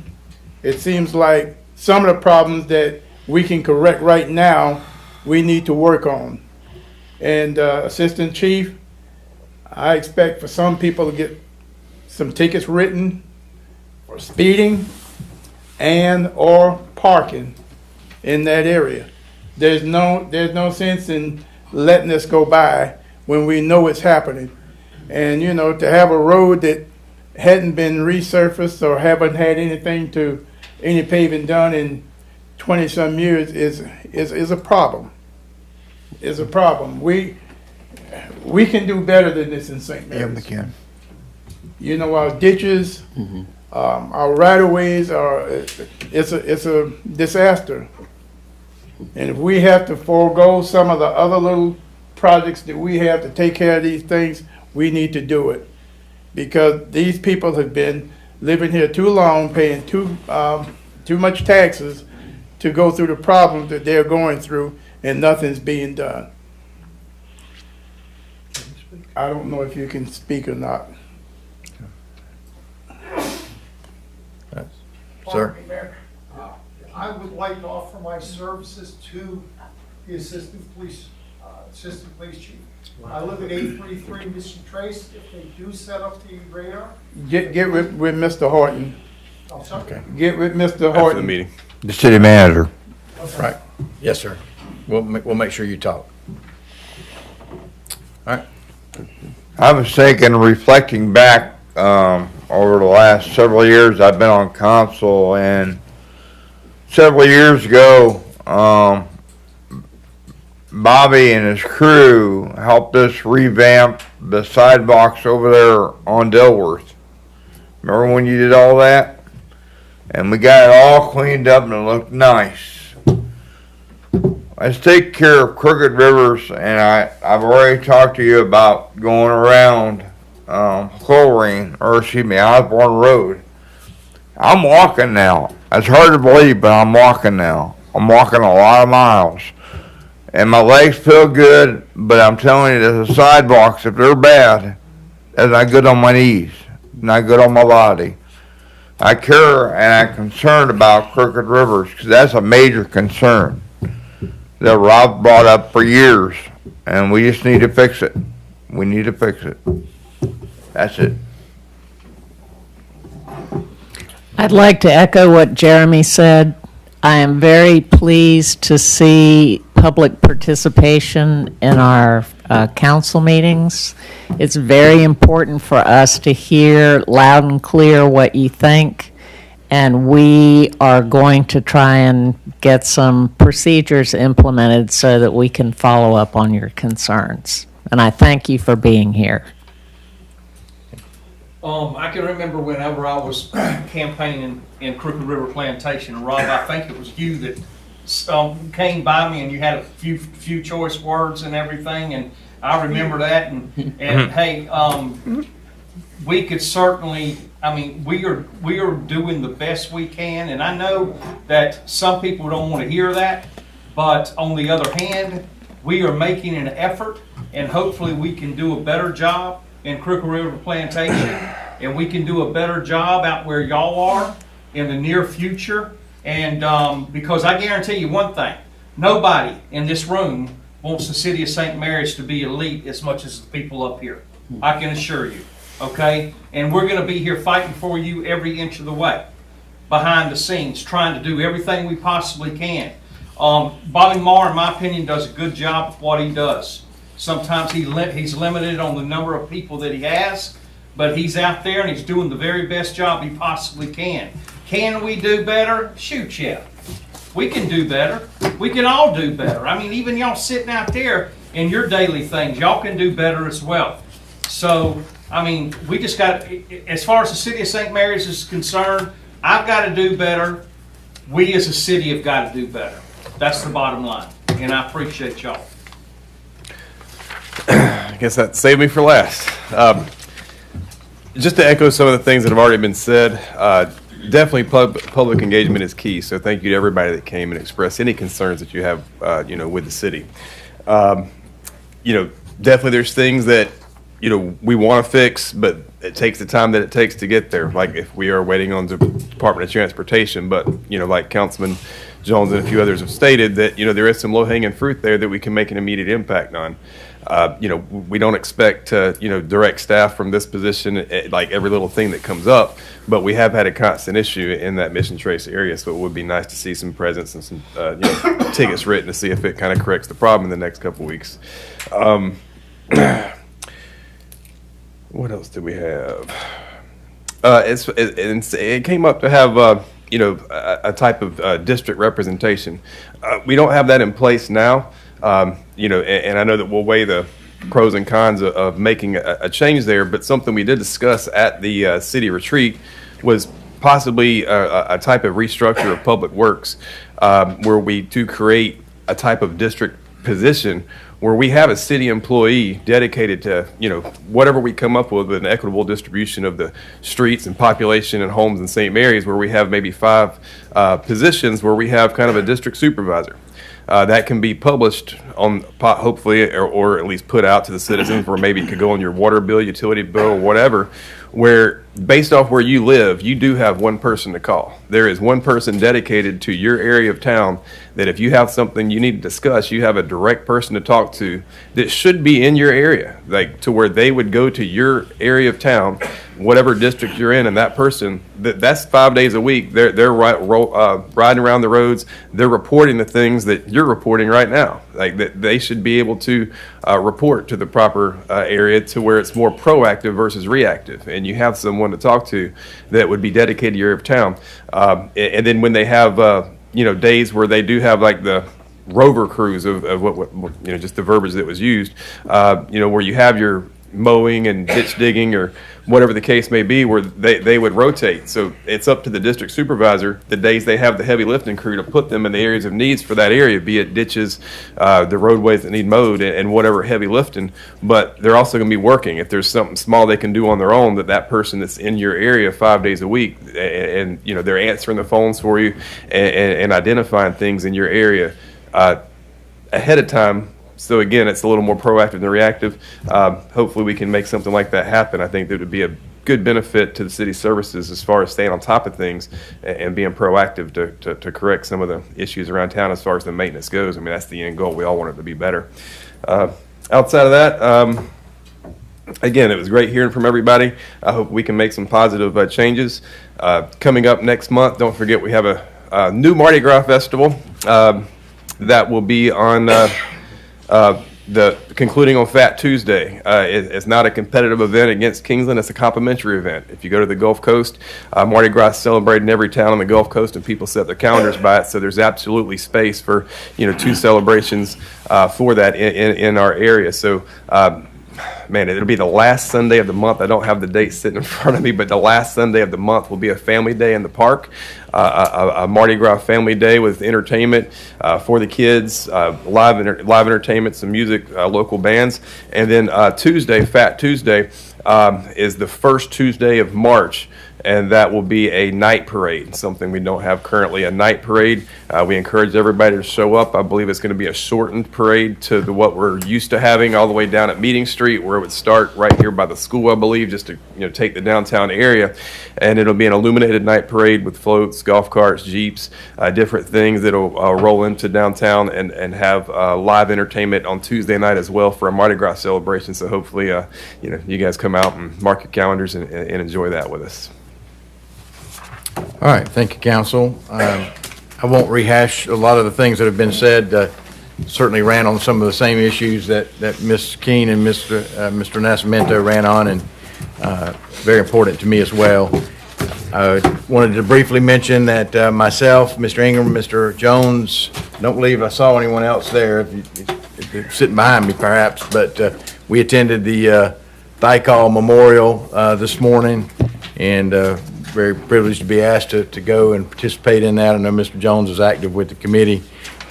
it seems like some of the problems that we can correct right now, we need to work on. And Assistant Chief, I expect for some people to get some tickets written for speeding and or parking in that area. There's no sense in letting this go by when we know it's happening. And to have a road that hadn't been resurfaced or haven't had any paving done in 20-some years is a problem. Is a problem. We can do better than this in St. Mary's. Yeah, we can. Our ditches, our right-of-ways it's a disaster. And if we have to forego some of the other little projects that we have to take care of these things, we need to do it. Because these people have been living here too long, paying too much taxes to go through the problems that they're going through, and nothing's being done. I don't know if you can speak or not. Sir? I would like to offer my services to the assistant police chief. I live at 833 Mission Trace. If they do set up the radar, get with Mr. Horton. Okay. Get with Mr. After Horton. the meeting. The city manager. Right. Yes, sir. We'll make sure you talk. All right. I was thinking, reflecting back, over the last several years I've been on council, and several years ago, Bobby and his crew helped us revamp the sidewalks over there on Dilworth. Remember when you did all that? And we got it all cleaned up and it looked nice. Let's take care of Crooked Rivers, and I've already talked to you about going around Osborne Road. I'm walking now. It's hard to believe, but I'm walking now. I'm walking a lot of miles. And my legs feel good, but I'm telling you, the sidewalks, if they're bad, that's not good on my knees, not good on my body. I care and I'm concerned about Crooked Rivers, because that's a major concern that Rob brought up for years, and we just need to fix it. We need to fix it. That's it. I'd like to echo what Jeremy said. I am very pleased to see public participation in our council meetings. It's very important for us to hear loud and clear what you think, and we are going to try and get some procedures implemented so that we can follow up on your concerns. And I thank you for being here. I can remember whenever I was campaigning in Crooked River Plantation, and Rob, I think it was you that came by me and you had a few choice words and everything, and I remember that. And hey, we could certainly. I mean, we are doing the best we can, and I know that some people don't want to hear that, but on the other hand, we are making an effort, and hopefully we can do a better job in Crooked River Plantation, and we can do a better job out where y'all are in the near future. And because I guarantee you one thing, nobody in this room wants the city of St. Mary's to be elite as much as the people up here. I can assure you, okay? And we're going to be here fighting for you every inch of the way, behind the scenes, trying to do everything we possibly can. Bobby Marr, in my opinion, does a good job of what he does. Sometimes he's limited on the number of people that he has, but he's out there and he's doing the very best job he possibly can. Can we do better? Shoot, yeah. We can do better. We can all do better. I mean, even y'all sitting out there in your daily things, y'all can do better as well. So, I mean, we just got, as far as the city of St. Mary's is concerned, I've got to do better. We as a city have got to do better. That's the bottom line. And I appreciate y'all. I guess that saved me for last. Just to echo some of the things that have already been said, definitely public engagement is key. So thank you to everybody that came and expressed any concerns that you have, with the city. Definitely there's things that, we want to fix, but it takes the time that it takes to get there. Like if we are waiting on the Department of Transportation, but, like Councilman Jones and a few others have stated that, there is some low-hanging fruit there that we can make an immediate impact on. We don't expect to, direct staff from this position, like every little thing that comes up, but we have had a constant issue in that Mission Trace area, so it would be nice to see some presence and some, tickets written to see if it kind of corrects the problem in the next couple of weeks. What else do we have? It came up to have, a type of district representation. We don't have that in place now. And I know that we'll weigh the pros and cons of making a change there, but something we did discuss at the city retreat was possibly a type of restructure of public works where we do create a type of district position where we have a city employee dedicated to, whatever we come up with an equitable distribution of the streets and population and homes in St. Mary's, where we have maybe 5 positions where we have kind of a district supervisor. That can be published on, hopefully, or at least put out to the citizens, where maybe it could go on your water bill, utility bill, whatever, where based off where you live, you do have one person to call. There is one person dedicated to your area of town that if you have something you need to discuss, you have a direct person to talk to that should be in your area, like to where they would go to your area of town, whatever district you're in, and that person, that's 5 days a week. They're riding around the roads. They're reporting the things that you're reporting right now. Like that, they should be able to report to the proper area to where it's more proactive versus reactive, and you have someone to talk to that would be dedicated to your area of town. And then when they have days where they do have like the rover crews of what just the verbiage that was used, where you have your mowing and ditch digging or whatever the case may be, where they would rotate. So it's up to the district supervisor the days they have the heavy lifting crew to put them in the areas of needs for that area, be it ditches, the roadways that need mowed, and whatever heavy lifting. But they're also going to be working. If there's something small they can do on their own, that person that's in your area 5 days a week, and they're answering the phones for you and identifying things in your area ahead of time. So again, it's a little more proactive than reactive. Hopefully we can make something like that happen. I think that would be a good benefit to the city services as far as staying on top of things and being proactive to correct some of the issues around town as far as the maintenance goes. I mean, that's the end goal. We all want it to be better. Outside of that, again, it was great hearing from everybody. I hope we can make some positive changes. Coming up next month, don't forget we have a new Mardi Gras festival that will be on the concluding on Fat Tuesday. It's not a competitive event against Kingsland. It's a complimentary event. If you go to the Gulf Coast, Mardi Gras is celebrated in every town on the Gulf Coast, and people set their calendars by it. So there's absolutely space for 2 celebrations for that in our area. So. Man, it'll be the last Sunday of the month. I don't have the date sitting in front of me, but the last Sunday of the month will be a family day in the park, a Mardi Gras family day with entertainment for the kids, live entertainment, some music, local bands. And then Tuesday, Fat Tuesday, is the first Tuesday of March. And that will be a night parade, something we don't have currently, a night parade. We encourage everybody to show up. I believe it's going to be a shortened parade to what we're used to having all the way down at Meeting Street, where it would start right here by the school, I believe, just to take the downtown area. And it'll be an illuminated night parade with floats, golf carts, Jeeps, different things that'll roll into downtown and have live entertainment on Tuesday night as well for a Mardi Gras celebration. So hopefully, you guys come out and mark your calendars and enjoy that with us. All right, thank you, council. I won't rehash a lot of the things that have been said. Certainly ran on some of the same issues that Ms. Keene and Mr. Nascimento ran on, and very important to me as well. I wanted to briefly mention that myself, Mr. Ingram, Mr. Jones, don't believe I saw anyone else there, if you're sitting behind me perhaps, but we attended the Thiokol Memorial this morning, and very privileged to be asked to go and participate in that. I know Mr. Jones is active with the committee,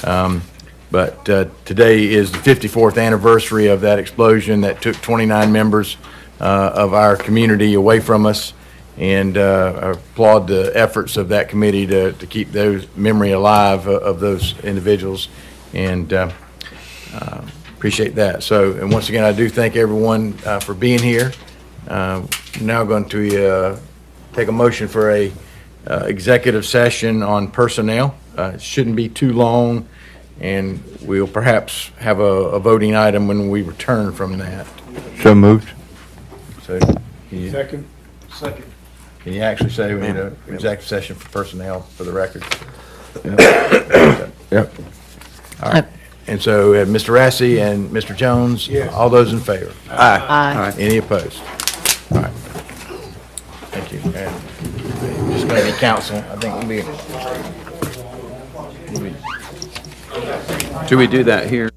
but today is the 54th anniversary of that explosion that took 29 members of our community away from us, and I applaud the efforts of that committee to keep those memory alive of those individuals, and appreciate that. So, and once again, I do thank everyone for being here. Now going to take a motion for a executive session on personnel. It shouldn't be too long, and we'll perhaps have a voting item when we return from that. So moved. So, Second. can you actually say we need an executive session for personnel for the record? Yep. All right. And so Mr. Rassi and Mr. Jones, Yes. all those in favor? Aye. Any opposed? All right. Thank you. And just going to be council. I think we'll be. Do we do that here?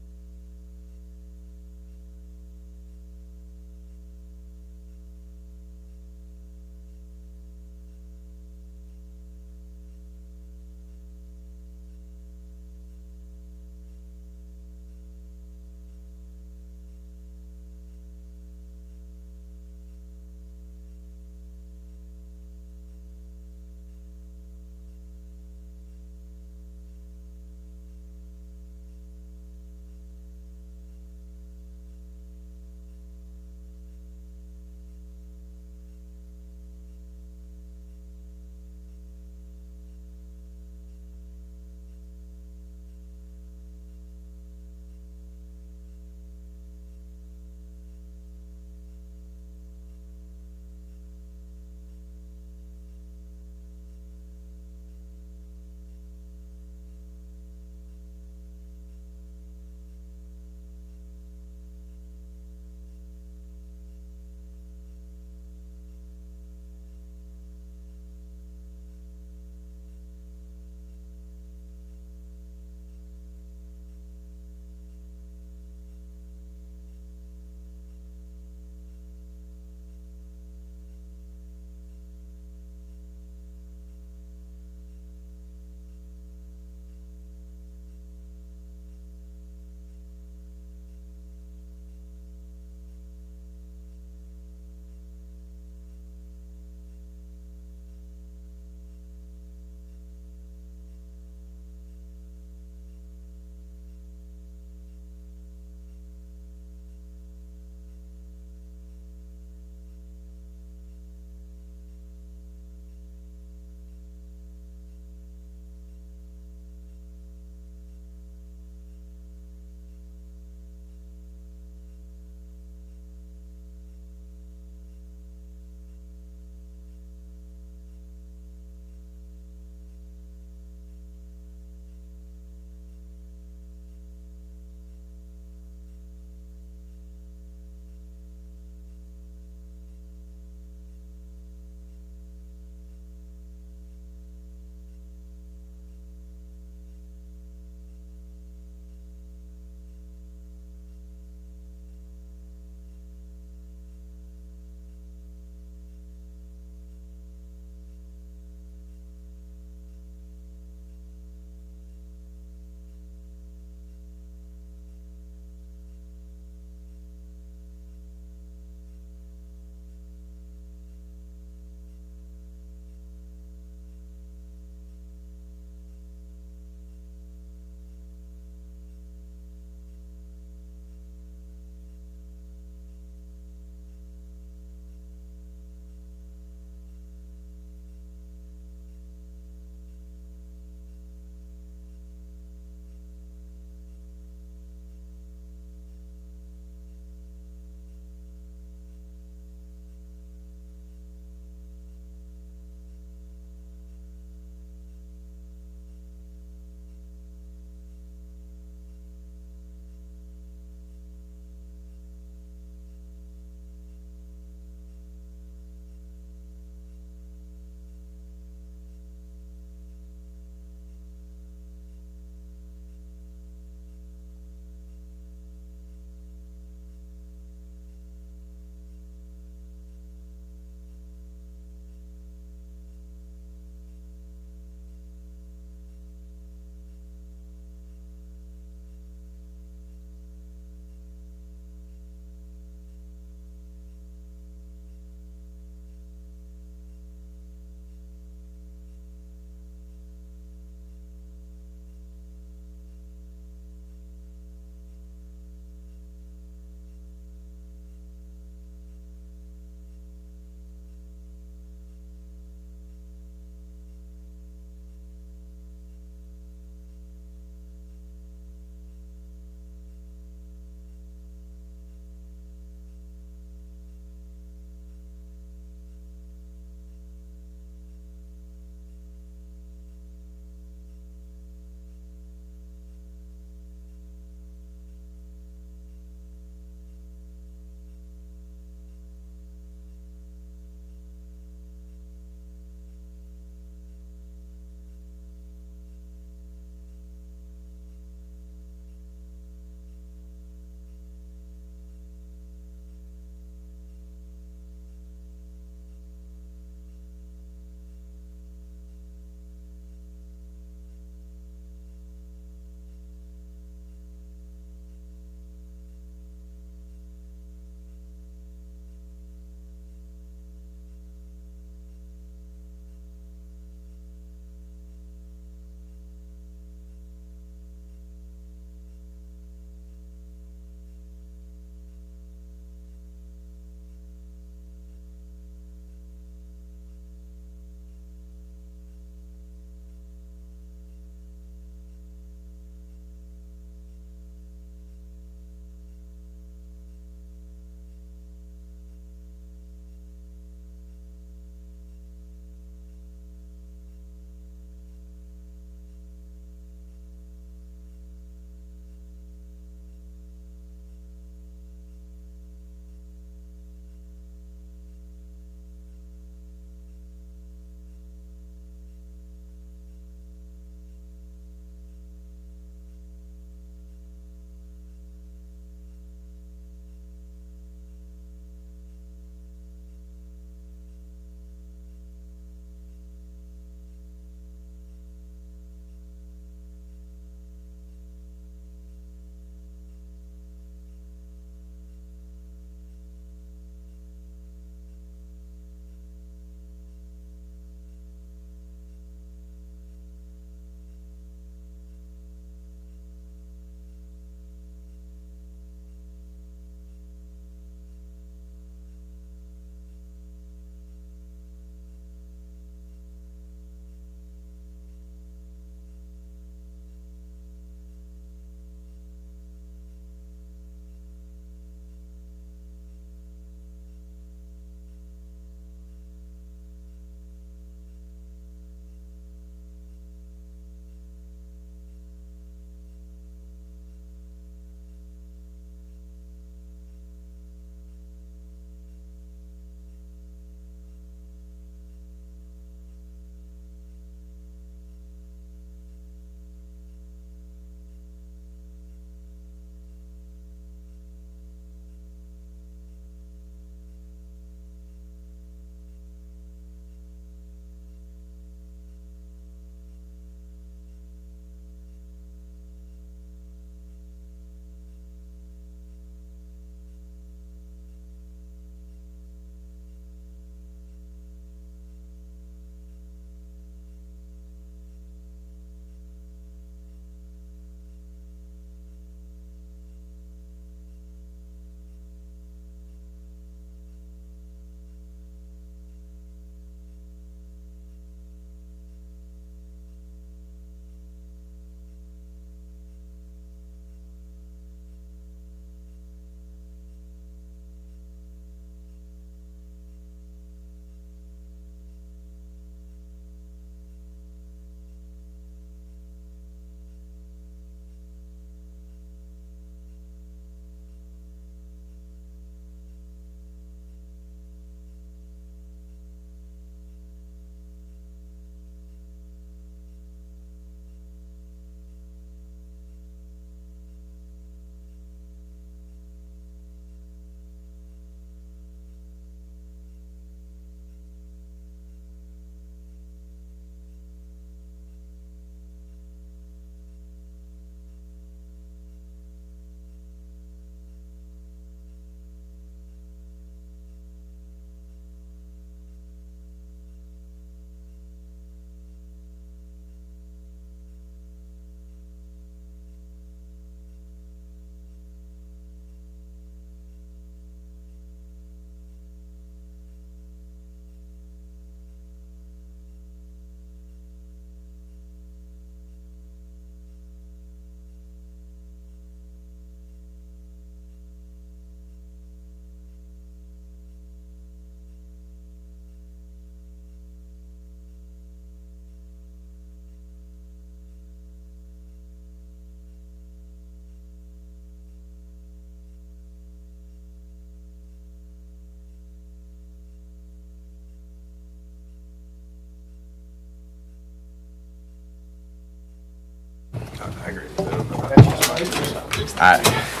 I